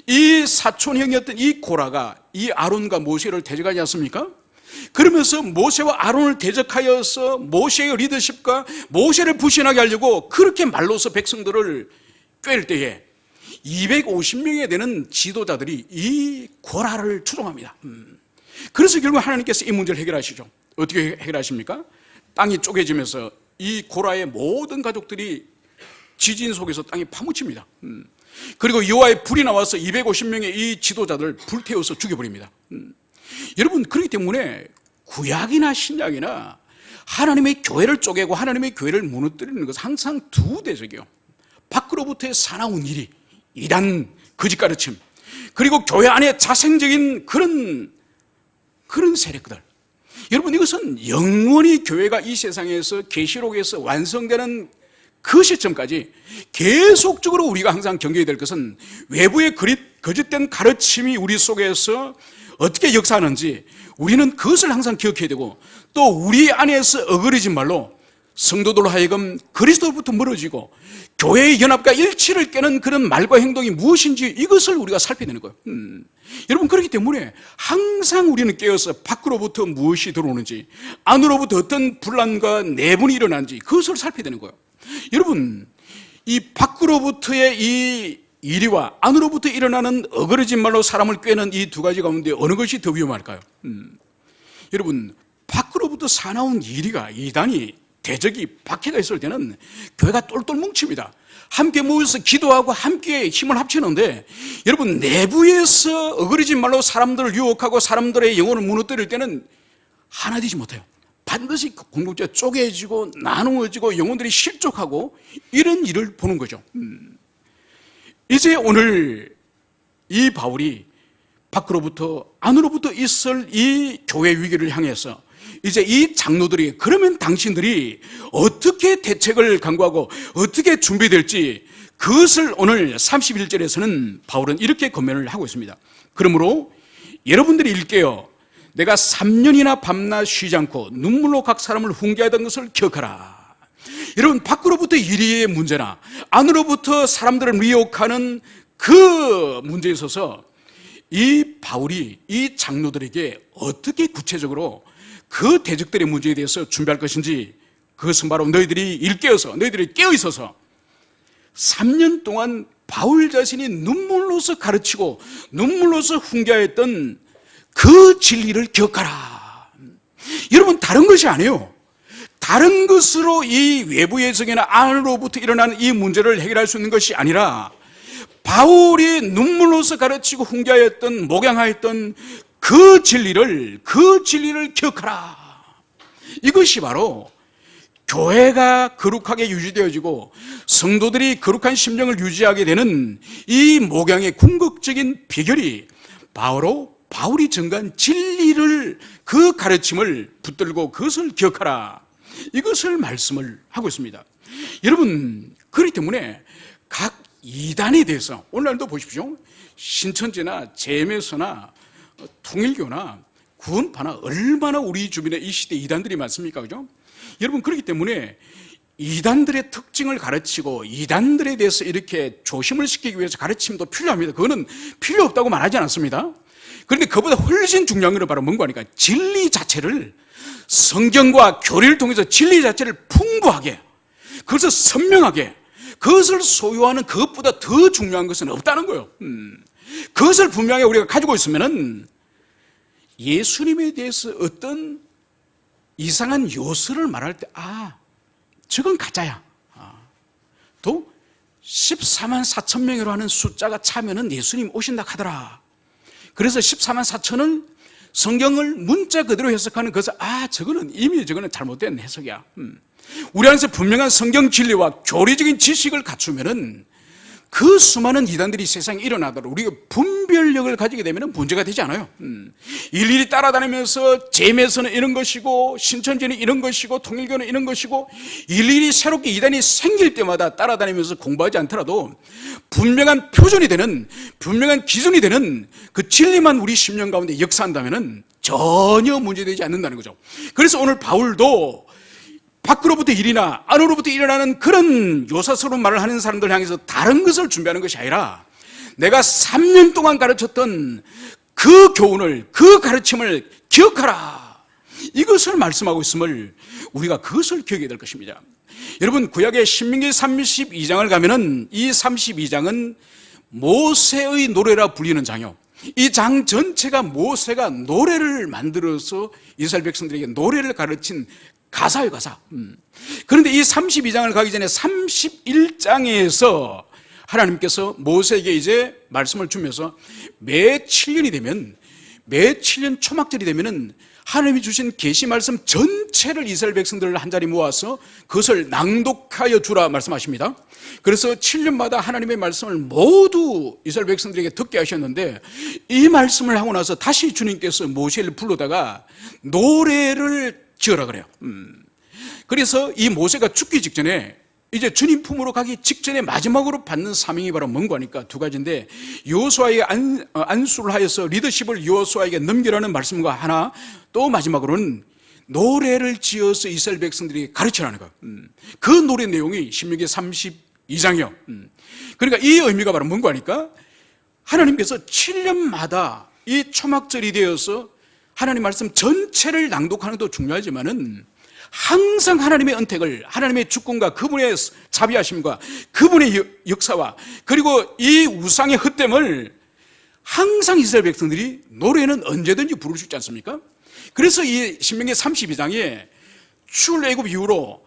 이 사촌형이었던 이 고라가 이 아론과 모세를 대적하지 않습니까? 그러면서 모세와 아론을 대적하여서 모세의 리더십과 모세를 부신하게 하려고 그렇게 말로서 백성들을 꿰을 때에 250명에 되는 지도자들이 이 고라를 추종합니다. 그래서 결국 하나님께서 이 문제를 해결하시죠. 어떻게 해결하십니까? 땅이 쪼개지면서 이 고라의 모든 가족들이 지진 속에서 땅이 파묻힙니다. 그리고 여호와의 불이 나와서 250명의 이 지도자들을 불태워서 죽여버립니다. 여러분, 그렇기 때문에 구약이나 신약이나 하나님의 교회를 쪼개고 하나님의 교회를 무너뜨리는 것은 항상 두 대적이에요. 밖으로부터의 사나운 일이 이단, 거짓 가르침, 그리고 교회 안에 자생적인 그런 세력들. 여러분, 이것은 영원히 교회가 이 세상에서 계시록에서 완성되는 그 시점까지 계속적으로 우리가 항상 경계해야 될 것은 외부의 거짓된 가르침이 우리 속에서 어떻게 역사하는지 우리는 그것을 항상 기억해야 되고, 또 우리 안에서 어그러진 말로 성도들로 하여금 그리스도로부터 멀어지고 교회의 연합과 일치를 깨는 그런 말과 행동이 무엇인지 이것을 우리가 살펴야 되는 거예요. 여러분, 그렇기 때문에 항상 우리는 깨어서 밖으로부터 무엇이 들어오는지, 안으로부터 어떤 분란과 내분이 일어나는지 그것을 살펴야 되는 거예요. 여러분, 이 밖으로부터의 이 이리와 안으로부터 일어나는 어그러진 말로 사람을 꿰는 이 두 가지 가운데 어느 것이 더 위험할까요? 여러분, 밖으로부터 사나운 이리가, 이단이, 대적이, 박해가 있을 때는 교회가 똘똘 뭉칩니다. 함께 모여서 기도하고 함께 힘을 합치는데, 여러분, 내부에서 어그러진 말로 사람들을 유혹하고 사람들의 영혼을 무너뜨릴 때는 하나 되지 못해요. 반드시 공동체가 쪼개지고 나누어지고 영혼들이 실족하고 이런 일을 보는 거죠. 이제 오늘 이 바울이 밖으로부터 안으로부터 있을 이 교회 위기를 향해서 이제 이 장로들이, 그러면 당신들이 어떻게 대책을 강구하고 어떻게 준비될지, 그것을 오늘 31절에서는 바울은 이렇게 권면을 하고 있습니다. 그러므로 여러분들이 일깨어 내가 3년이나 밤낮 쉬지 않고 눈물로 각 사람을 훈계하던 것을 기억하라. 여러분, 밖으로부터 이리의 문제나 안으로부터 사람들을 미혹하는 그 문제에 있어서 이 바울이 이 장로들에게 어떻게 구체적으로 그 대적들의 문제에 대해서 준비할 것인지, 그것은 바로 너희들이 일깨어서, 너희들이 깨어있어서 3년 동안 바울 자신이 눈물로서 가르치고 눈물로서 훈계했던 그 진리를 기억하라. 여러분, 다른 것이 아니에요. 다른 것으로 이 외부의 적이나 안으로부터 일어나는 이 문제를 해결할 수 있는 것이 아니라 바울이 눈물로서 가르치고 훈계하였던, 목양하였던 그 진리를 기억하라. 이것이 바로 교회가 거룩하게 유지되어지고 성도들이 거룩한 심령을 유지하게 되는 이 목양의 궁극적인 비결이 바로 바울이 전가한 진리를, 그 가르침을 붙들고 그것을 기억하라, 이것을 말씀을 하고 있습니다. 여러분, 그렇기 때문에 각 이단에 대해서 오늘날도 보십시오. 신천지나 제메서나 통일교나 구원파나 얼마나 우리 주변에 이 시대 이단들이 많습니까? 그죠? 여러분, 그렇기 때문에 이단들의 특징을 가르치고 이단들에 대해서 이렇게 조심을 시키기 위해서 가르침도 필요합니다. 그거는 필요 없다고 말하지 않았습니다. 그런데 그보다 훨씬 중요한 것은 바로 뭔가 하니까 진리 자체를, 성경과 교리를 통해서 진리 자체를 풍부하게, 그것을 선명하게, 그것을 소유하는 그것보다 더 중요한 것은 없다는 거예요. 그것을 분명히 우리가 가지고 있으면은 예수님에 대해서 어떤 이상한 요소를 말할 때, 저건 가짜야. 또 14만 4천 명이라고 하는 숫자가 차면은 예수님 오신다 하더라. 그래서 14만 4천은 성경을 문자 그대로 해석하는 것을, 저거는 이미 저거는 잘못된 해석이야. 우리 안에서 분명한 성경 진리와 교리적인 지식을 갖추면은 그 수많은 이단들이 세상에 일어나도록 우리가 분별력을 가지게 되면 문제가 되지 않아요. 일일이 따라다니면서 잼에서는 이런 것이고 신천지는 이런 것이고 통일교는 이런 것이고 일일이 새롭게 이단이 생길 때마다 따라다니면서 공부하지 않더라도 분명한 표준이 되는, 분명한 기준이 되는 그 진리만 우리 심령 가운데 역사한다면 전혀 문제되지 않는다는 거죠. 그래서 오늘 바울도 밖으로부터 일이나 안으로부터 일어나는 그런 요사스러운 말을 하는 사람들 향해서 다른 것을 준비하는 것이 아니라 내가 3년 동안 가르쳤던 그 교훈을, 그 가르침을 기억하라, 이것을 말씀하고 있음을 우리가 그것을 기억해야 될 것입니다. 여러분, 구약의 신명기 32장을 가면은 이 32장은 모세의 노래라 불리는 장이요, 이 장 전체가 모세가 노래를 만들어서 이스라엘 백성들에게 노래를 가르친 가사예요, 가사. 그런데 이 32장을 가기 전에 31장에서 하나님께서 모세에게 이제 말씀을 주면서 매 7년이 되면, 매 7년 초막절이 되면은 하나님이 주신 계시 말씀 전체를 이스라엘 백성들을 한 자리 모아서 그것을 낭독하여 주라 말씀하십니다. 그래서 7년마다 하나님의 말씀을 모두 이스라엘 백성들에게 듣게 하셨는데, 이 말씀을 하고 나서 다시 주님께서 모세를 불러다가 노래를 지어라 그래요. 그래서 이 모세가 죽기 직전에, 이제 주님 품으로 가기 직전에 마지막으로 받는 사명이 바로 뭔가 하니까 두 가지인데, 여호수아에게 안수를 하여서 리더십을 여호수아에게 넘기라는 말씀과 하나, 또 마지막으로는 노래를 지어서 이스라엘 백성들에게 가르치라는 것. 그 노래 내용이 신명기 32장이요. 그러니까 이 의미가 바로 뭔가 하니까 하나님께서 7년마다 이 초막절이 되어서 하나님 말씀 전체를 낭독하는 것도 중요하지만은 항상 하나님의 은택을, 하나님의 주권과 그분의 자비하심과 그분의 역사와 그리고 이 우상의 헛됨을 항상 이스라엘 백성들이 노래는 언제든지 부를 수 있지 않습니까? 그래서 이 신명기 32장에 출애굽 이후로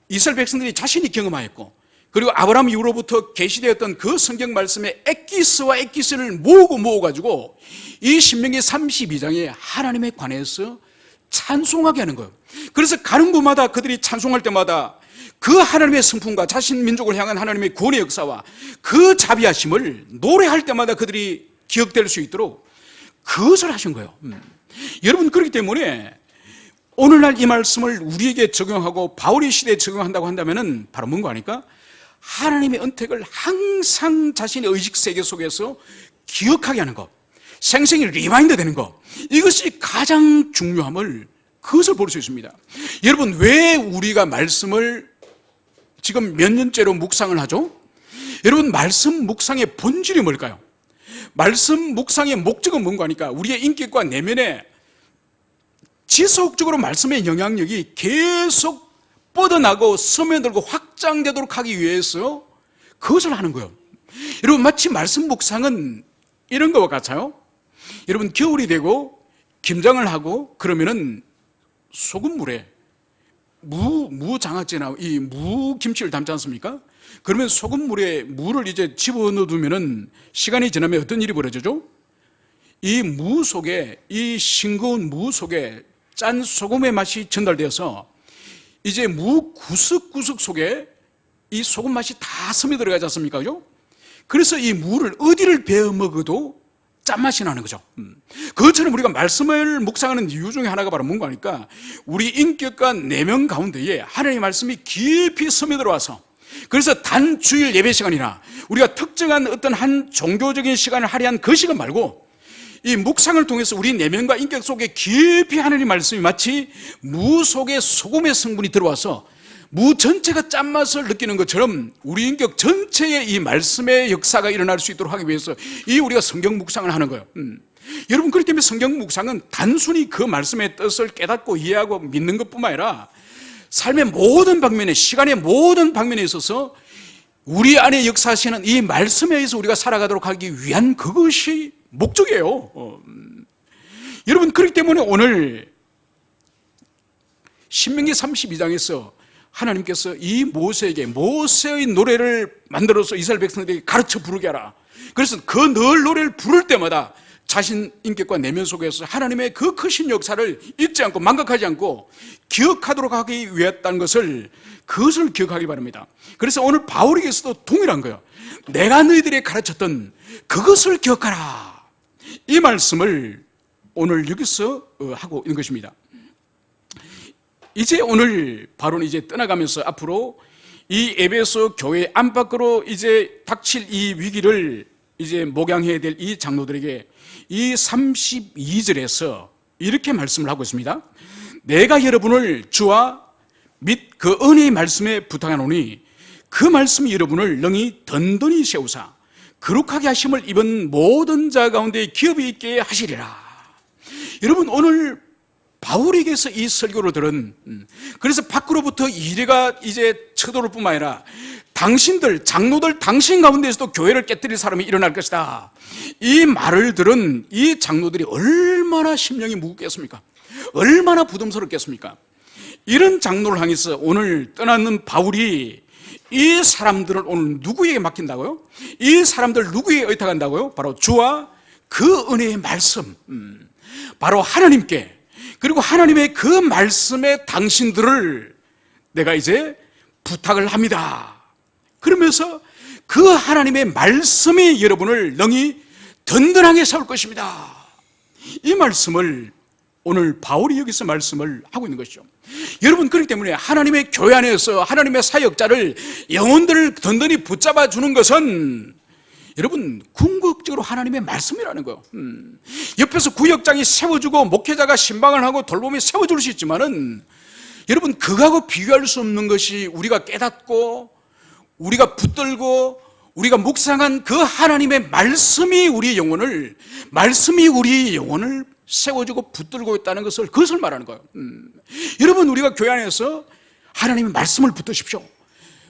이스라엘 백성들이 자신이 경험하였고, 그리고 아브라함 이후로부터 계시되었던 그 성경 말씀의 엑기스와 엑기스를 모아가지고 이 신명기 32장에 하나님에 관해서 찬송하게 하는 거예요. 그래서 가는 곳마다 그들이 찬송할 때마다 그 하나님의 성품과 자신 민족을 향한 하나님의 구원의 역사와 그 자비하심을 노래할 때마다 그들이 기억될 수 있도록 그것을 하신 거예요. 여러분, 그렇기 때문에 오늘날 이 말씀을 우리에게 적용하고 바울의 시대에 적용한다고 한다면 바로 뭔가 하니까 하나님의 은택을 항상 자신의 의식 세계 속에서 기억하게 하는 것, 생생히 리마인드 되는 것, 이것이 가장 중요함을, 그것을 볼 수 있습니다. 여러분, 왜 우리가 말씀을 지금 몇 년째로 묵상을 하죠? 여러분, 말씀 묵상의 본질이 뭘까요? 말씀 묵상의 목적은 뭔가 하니까 우리의 인격과 내면에 지속적으로 말씀의 영향력이 계속 뻗어나고 스며들고 확장되도록 하기 위해서 그것을 하는 거예요. 여러분, 마치 말씀 묵상은 이런 것과 같아요. 여러분, 겨울이 되고 김장을 하고 그러면은 소금물에 무장아찌나 이 무김치를 담지 않습니까? 그러면 소금물에 물을 이제 집어넣어두면은 시간이 지나면 어떤 일이 벌어지죠? 이 무 속에, 이 싱거운 무 속에 짠 소금의 맛이 전달되어서 이제 무 구석구석 속에 이 소금 맛이 다 스며들어가지 않습니까? 그죠? 그래서 이 무를 어디를 베어 먹어도 짠맛이 나는 거죠. 그것처럼 우리가 말씀을 묵상하는 이유 중에 하나가 바로 뭔가 하니까 우리 인격과 내면 가운데에 하나님의 말씀이 깊이 스며들어와서, 그래서 단 주일 예배 시간이나 우리가 특정한 어떤 한 종교적인 시간을 할애한 그 시간 말고 이 묵상을 통해서 우리 내면과 인격 속에 깊이 하나님의 말씀이 마치 무 속에 소금의 성분이 들어와서 무 전체가 짠맛을 느끼는 것처럼 우리 인격 전체에 이 말씀의 역사가 일어날 수 있도록 하기 위해서 이 우리가 성경 묵상을 하는 거예요. 여러분, 그렇기 때문에 성경 묵상은 단순히 그 말씀의 뜻을 깨닫고 이해하고 믿는 것뿐만 아니라 삶의 모든 방면에, 시간의 모든 방면에 있어서 우리 안에 역사하시는 이 말씀에 의해서 우리가 살아가도록 하기 위한 그것이 목적이에요. 여러분, 그렇기 때문에 오늘 신명기 32장에서 하나님께서 이 모세에게 모세의 노래를 만들어서 이스라엘 백성들에게 가르쳐 부르게 하라. 그래서 그 늘 노래를 부를 때마다 자신 인격과 내면 속에서 하나님의 그 크신 역사를 잊지 않고 망각하지 않고 기억하도록 하기 위했다는 그것을 기억하기 바랍니다. 그래서 오늘 바울에게서도 동일한 거예요. 내가 너희들에게 가르쳤던 그것을 기억하라. 이 말씀을 오늘 여기서 하고 있는 것입니다. 이제 오늘 바로는 이제 떠나가면서 앞으로 이 에베소 교회 안팎으로 이제 닥칠 이 위기를 이제 목양해야 될 이 장로들에게 이 32절에서 이렇게 말씀을 하고 있습니다. 내가 여러분을 주와 및 그 은혜의 말씀에 부탁하노니 그 말씀이 여러분을 능히 든든히 세우사 거룩하게 하심을 입은 모든 자 가운데 기업이 있게 하시리라. 여러분, 오늘 바울에게서 이 설교를 들은, 그래서 밖으로부터 이래가 이제 쳐들어올 뿐만 아니라 당신들, 장로들 당신 가운데에서도 교회를 깨뜨릴 사람이 일어날 것이다. 이 말을 들은 이 장로들이 얼마나 심령이 무겁겠습니까? 얼마나 부담스럽겠습니까? 이런 장로를 향해서 오늘 떠나는 바울이 이 사람들을 오늘 누구에게 맡긴다고요? 이 사람들 누구에게 의탁한다고요? 바로 주와 그 은혜의 말씀, 바로 하나님께, 그리고 하나님의 그 말씀에 당신들을 내가 이제 부탁을 합니다. 그러면서 그 하나님의 말씀이 여러분을 능히 든든하게 세울 것입니다. 이 말씀을 오늘 바울이 여기서 말씀을 하고 있는 것이죠. 여러분, 그렇기 때문에 하나님의 교회 안에서 하나님의 사역자를, 영혼들을 든든히 붙잡아 주는 것은 여러분 궁극적으로 하나님의 말씀이라는 거예요. 옆에서 구역장이 세워주고 목회자가 신방을 하고 돌봄이 세워줄 수 있지만은 여러분, 그거하고 비교할 수 없는 것이 우리가 깨닫고 우리가 붙들고 우리가 묵상한 그 하나님의 말씀이 우리의 영혼을 세워주고 붙들고 있다는 것을, 그것을 말하는 거예요. 여러분, 우리가 교회 안에서 하나님의 말씀을 붙드십시오.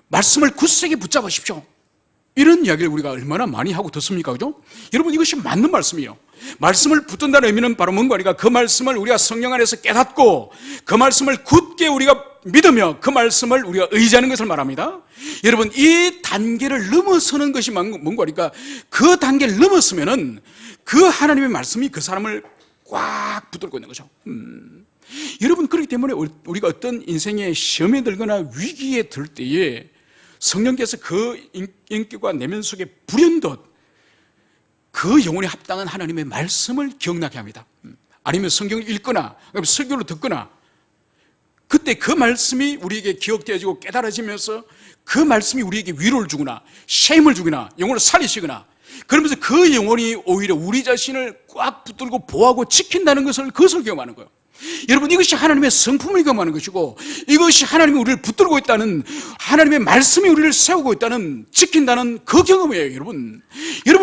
말씀을 굳세게 붙잡으십시오. 이런 이야기를 우리가 얼마나 많이 하고 듣습니까? 그죠? 여러분, 이것이 맞는 말씀이에요. 말씀을 붙든다는 의미는 바로 뭔가, 우리가 그 말씀을 우리가 성령 안에서 깨닫고 그 말씀을 굳게 우리가 믿으며 그 말씀을 우리가 의지하는 것을 말합니다. 여러분, 이 단계를 넘어서는 것이 뭔가, 그러니까 그 단계를 넘었으면은 그 하나님의 말씀이 그 사람을 꽉 붙들고 있는 거죠. 여러분, 그렇기 때문에 우리가 어떤 인생의 시험에 들거나 위기에 들 때에 성령께서 그 인격과 내면 속에 불현듯 그 영혼에 합당한 하나님의 말씀을 기억나게 합니다. 아니면 성경을 읽거나 설교를 듣거나 그때 그 말씀이 우리에게 기억되어지고 깨달아지면서 그 말씀이 우리에게 위로를 주거나 쉼을 주거나 영혼을 살리시거나, 그러면서 그 영혼이 오히려 우리 자신을 꽉 붙들고 보호하고 지킨다는 그것을 경험하는 거예요. 여러분, 이것이 하나님의 성품을 경험하는 것이고, 이것이 하나님이 우리를 붙들고 있다는, 하나님의 말씀이 우리를 세우고 있다는, 지킨다는 그 경험이에요. 여러분,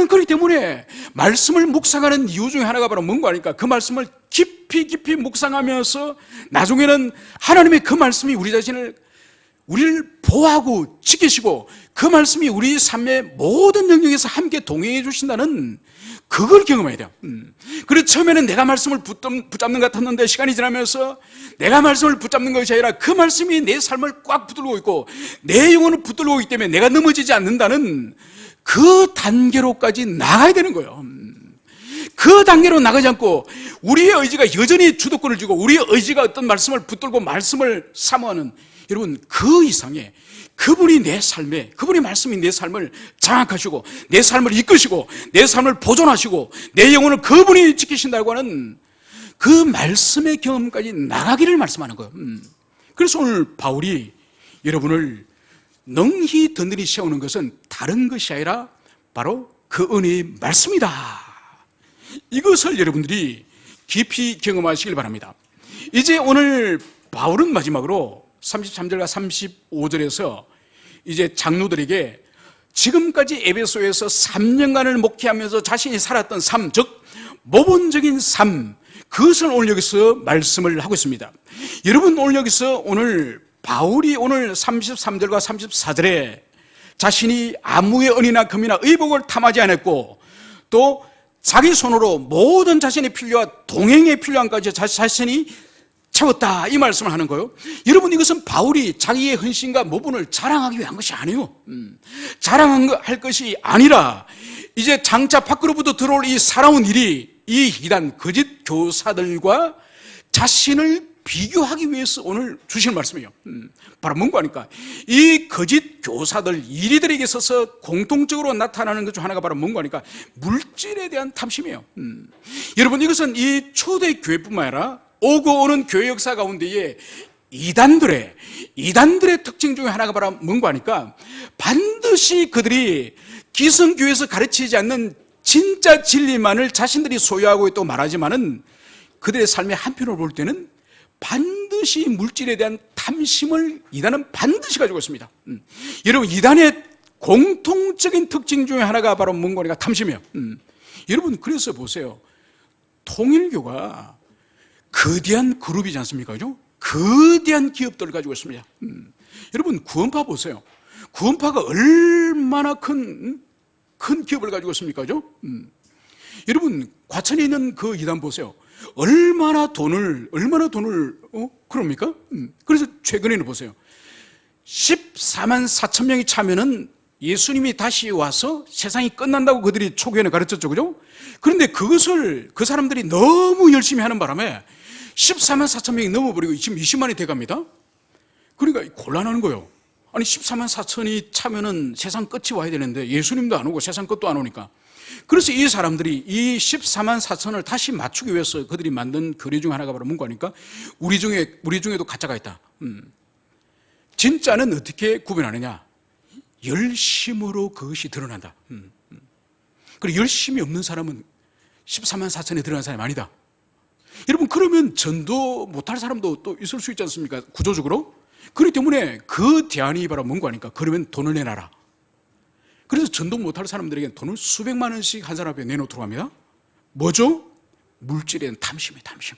그렇기 때문에 말씀을 묵상하는 이유 중에 하나가 바로 뭔가 하니까 그 말씀을 깊이 묵상하면서 나중에는 하나님의 그 말씀이 우리를 보호하고 지키시고 그 말씀이 우리 삶의 모든 영역에서 함께 동행해 주신다는 그걸 경험해야 돼요. 그래서 처음에는 내가 말씀을 붙잡는 것 같았는데 시간이 지나면서 내가 말씀을 붙잡는 것이 아니라 그 말씀이 내 삶을 꽉 붙들고 있고 내 영혼을 붙들고 있기 때문에 내가 넘어지지 않는다는 그 단계로까지 나가야 되는 거예요. 그 단계로 나가지 않고 우리의 의지가 여전히 주도권을 쥐고 우리의 의지가 어떤 말씀을 붙들고 말씀을 사모하는, 여러분, 그 이상의 그분이 그분의 말씀이 내 삶을 장악하시고 내 삶을 이끄시고 내 삶을 보존하시고 내 영혼을 그분이 지키신다고 하는 그 말씀의 경험까지 나가기를 말씀하는 거예요. 그래서 오늘 바울이 여러분을 능히 든든히 세우는 것은 다른 것이 아니라 바로 그 은혜의 말씀이다. 이것을 여러분들이 깊이 경험하시길 바랍니다. 이제 오늘 바울은 마지막으로 33절과 35절에서 이제 장로들에게 지금까지 에베소에서 3년간을 목회하면서 자신이 살았던 삶, 즉 모본적인 삶, 그것을 오늘 여기서 말씀을 하고 있습니다. 여러분, 오늘 바울이 오늘 33절과 34절에 자신이 아무의 은이나 금이나 의복을 탐하지 않았고 또 자기 손으로 모든 자신의 필요와 동행의 필요함까지 자신이 채웠다, 이 말씀을 하는 거예요. 여러분, 이것은 바울이 자기의 헌신과 모분을 자랑하기 위한 것이 아니에요. 자랑할 것이 아니라 이제 장차 밖으로부터 들어올 이 살아온 일이 이 이단 거짓 교사들과 자신을 비교하기 위해서 오늘 주신 말씀이에요. 바로 뭔가 하니까 이 거짓 교사들 이리들에게 있어서 공통적으로 나타나는 것 중 하나가 바로 뭔가 하니까 물질에 대한 탐심이에요. 여러분, 이것은 이 초대 교회뿐만 아니라 오고 오는 교회 역사 가운데에 이단들의 특징 중에 하나가 바로 뭔가 하니까 반드시 그들이 기성교회에서 가르치지 않는 진짜 진리만을 자신들이 소유하고 또 말하지만은 그들의 삶의 한편으로 볼 때는 반드시 물질에 대한 탐심을 이단은 반드시 가지고 있습니다. 여러분, 이단의 공통적인 특징 중에 하나가 바로 뭔가 하니까 탐심이에요. 여러분, 그래서 보세요. 통일교가 거대한 그룹이지 않습니까? 그죠? 거대한 기업들을 가지고 있습니다. 여러분, 구원파 보세요. 구원파가 얼마나 큰 기업을 가지고 있습니까? 그죠? 여러분, 과천에 있는 그 이단 보세요. 얼마나 돈을 그럽니까? 그래서 최근에는 보세요. 14만 4천 명이 차면은 예수님이 다시 와서 세상이 끝난다고 그들이 초기에는 가르쳤죠. 그죠? 그런데 그것을 그 사람들이 너무 열심히 하는 바람에 14만 4천 명이 넘어버리고 지금 20만이 돼갑니다. 그러니까 곤란한 거예요. 아니 14만 4천이 차면은 세상 끝이 와야 되는데 예수님도 안 오고 세상 끝도 안 오니까. 그래서 이 사람들이 이 14만 4천을 다시 맞추기 위해서 그들이 만든 교리 중 하나가 바로 뭔가 하니까 우리 중에도 가짜가 있다. 진짜는 어떻게 구분하느냐? 열심으로 그것이 드러난다. 그리고 열심이 없는 사람은 14만 4천에 드러난 사람이 아니다. 여러분, 그러면 전도 못할 사람도 또 있을 수 있지 않습니까? 구조적으로. 그렇기 때문에 그 대안이 바로 뭔가 하니까 그러면 돈을 내놔라. 그래서 전도 못할 사람들에게 돈을 수백만 원씩 한 사람 앞에 내놓도록 합니다. 뭐죠? 물질에 대한 탐심이에요, 탐심.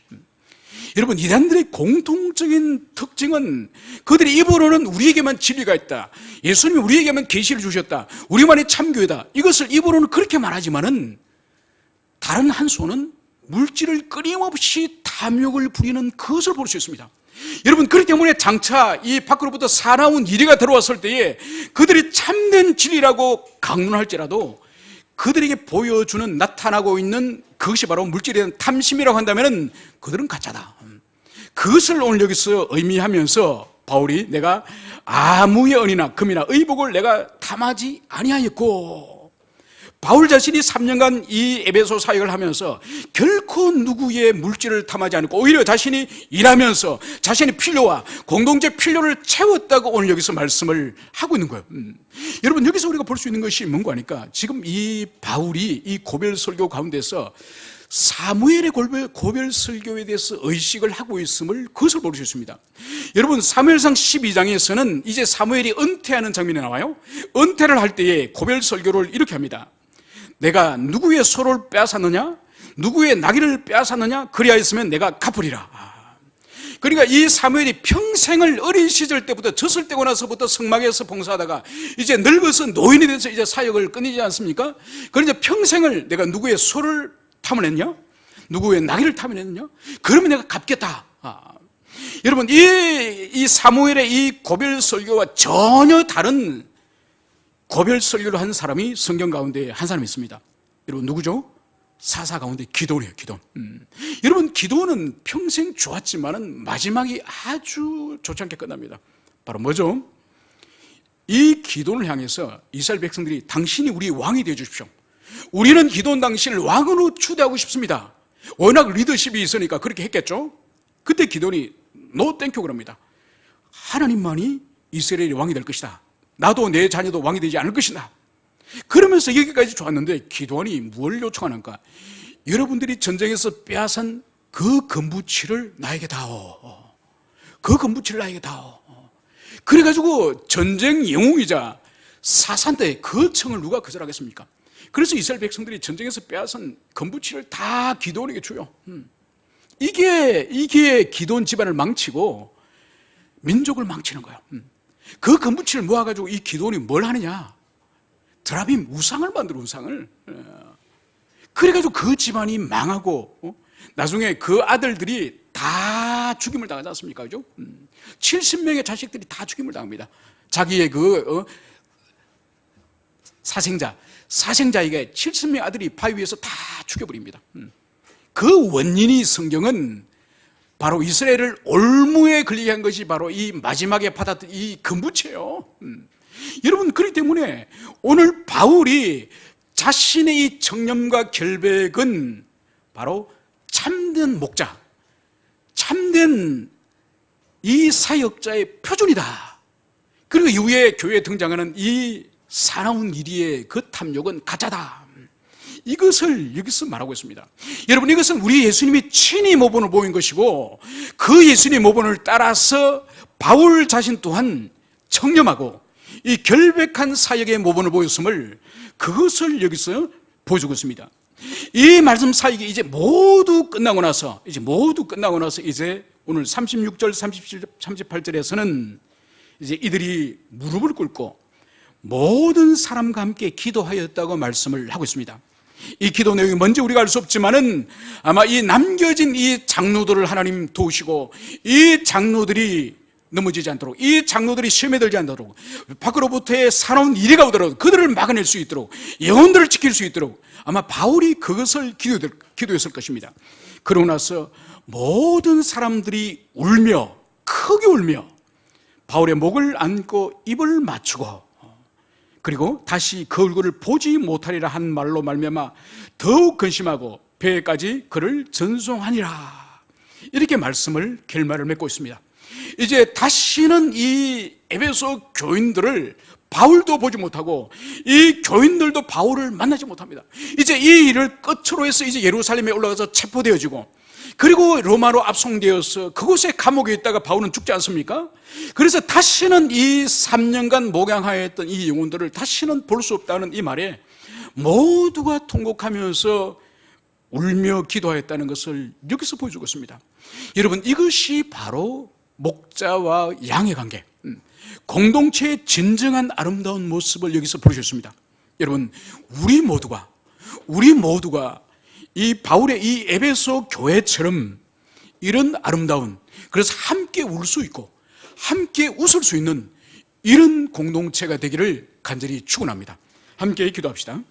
여러분, 이단들의 공통적인 특징은 그들이 입으로는 우리에게만 진리가 있다, 예수님이 우리에게만 계시를 주셨다, 우리만의 참교회다, 이것을 입으로는 그렇게 말하지만은 다른 한 손은 물질을 끊임없이 탐욕을 부리는 그것을 볼 수 있습니다. 여러분, 그렇기 때문에 장차 이 밖으로부터 사나운 이리가 들어왔을 때에 그들이 참된 진리라고 강론할지라도 그들에게 보여주는, 나타나고 있는 그것이 바로 물질에 대한 탐심이라고 한다면 그들은 가짜다. 그것을 오늘 여기서 의미하면서 바울이 내가 아무의 은이나 금이나 의복을 내가 탐하지 아니하였고, 바울 자신이 3년간 이 에베소 사역을 하면서 결코 누구의 물질을 탐하지 않고 오히려 자신이 일하면서 자신의 필요와 공동체 필요를 채웠다고 오늘 여기서 말씀을 하고 있는 거예요. 여러분, 여기서 우리가 볼 수 있는 것이 뭔가 하니까 지금 이 바울이 이 고별 설교 가운데서 사무엘의 고별 설교에 대해서 의식을 하고 있음을 그것을 볼 수 있습니다. 여러분, 사무엘상 12장에서는 이제 사무엘이 은퇴하는 장면이 나와요. 은퇴를 할 때에 고별 설교를 이렇게 합니다. 내가 누구의 소를 빼앗았느냐, 누구의 나귀를 빼앗았느냐, 그리하였으면 내가 갚으리라. 그러니까 이 사무엘이 평생을 어린 시절 때부터 젖을 떼고 나서부터 성막에서 봉사하다가 이제 늙어서 노인이 돼서 이제 사역을 끊이지 않습니까? 그러니까 평생을 내가 누구의 소를 탐을 누구의 나귀를 탐을 그러면 내가 갚겠다. 여러분, 이 사무엘의 이 고별 설교와 전혀 다른 고별 설교를 한 사람이 성경 가운데 한 사람이 있습니다. 여러분, 누구죠? 사사 가운데 기도원이에요, 기도원. 여러분, 기도원은 평생 좋았지만은 마지막이 아주 좋지 않게 끝납니다. 바로 뭐죠? 이 기도원을 향해서 이스라엘 백성들이 당신이 우리 왕이 되어 주십시오. 우리는 기도원 당신을 왕으로 추대하고 싶습니다. 워낙 리더십이 있으니까 그렇게 했겠죠? 그때 기도원이 노 땡큐 그럽니다. 하나님만이 이스라엘의 왕이 될 것이다. 나도 내 자녀도 왕이 되지 않을 것이다. 그러면서 여기까지 좋았는데 기도원이 뭘 요청하는가? 여러분들이 전쟁에서 빼앗은 그 건부치를 나에게 다오. 그 건부치를 나에게 다오. 그래가지고 전쟁 영웅이자 사산 때 그 청을 누가 거절하겠습니까? 그래서 이스라엘 백성들이 전쟁에서 빼앗은 건부치를 다 기도원에게 줘요. 이게 기도원 집안을 망치고 민족을 망치는 거예요. 그 건부치를 모아가지고 이 기도원이 뭘 하느냐? 드라빔 우상을 만들어, 우상을. 그래가지고 그 집안이 망하고 나중에 그 아들들이 다 죽임을 당하지 않습니까? 그죠? 70명의 자식들이 다 죽임을 당합니다. 자기의 사생자 사생자에게 70명의 아들이 바위 위에서 다 죽여버립니다. 그 원인이 성경은 바로 이스라엘을 올무에 걸리게 한 것이 바로 이 마지막에 받았던 이 금부채예요. 여러분, 그렇기 때문에 오늘 바울이 자신의 이 청렴과 결백은 바로 참된 목자, 참된 이 사역자의 표준이다. 그리고 이후에 교회에 등장하는 이 사나운 이리의 그 탐욕은 가짜다. 이것을 여기서 말하고 있습니다. 여러분, 이것은 우리 예수님이 친히 모본을 보인 것이고, 그 예수님 모본을 따라서 바울 자신 또한 청렴하고 이 결백한 사역의 모본을 보였음을, 그것을 여기서 보여주고 있습니다. 이 말씀 사역이 이제 모두 끝나고 나서 이제 오늘 36절, 37절, 38절에서는 이제 이들이 무릎을 꿇고 모든 사람과 함께 기도하였다고 말씀을 하고 있습니다. 이 기도 내용이 뭔지 우리가 알 수 없지만은 아마 이 남겨진 이 장로들을 하나님 도우시고, 이 장로들이 넘어지지 않도록, 이 장로들이 시험에 들지 않도록, 밖으로부터의 사나운 이리가 오더라도 그들을 막아낼 수 있도록, 영혼들을 지킬 수 있도록 아마 바울이 그것을 기도했을 것입니다. 그러고 나서 모든 사람들이 울며, 크게 울며 바울의 목을 안고 입을 맞추고, 그리고 다시 그 얼굴을 보지 못하리라 한 말로 말미암아 더욱 근심하고 배에까지 그를 전송하니라. 이렇게 말씀을 결말을 맺고 있습니다. 이제 다시는 이 에베소 교인들을 바울도 보지 못하고 이 교인들도 바울을 만나지 못합니다. 이제 이 일을 끝으로 해서 이제 예루살렘에 올라가서 체포되어지고, 그리고 로마로 압송되어서 그곳에 감옥에 있다가 바울은 죽지 않습니까? 그래서 다시는 이 3년간 목양하였던 이 영혼들을 다시는 볼 수 없다는 이 말에 모두가 통곡하면서 울며 기도하였다는 것을 여기서 보여주고 있습니다. 여러분, 이것이 바로 목자와 양의 관계, 공동체의 진정한 아름다운 모습을 여기서 보여주셨습니다. 여러분, 우리 모두가 이 바울의 이 에베소 교회처럼 이런 아름다운, 그래서 함께 울 수 있고 함께 웃을 수 있는 이런 공동체가 되기를 간절히 축원합니다. 함께 기도합시다.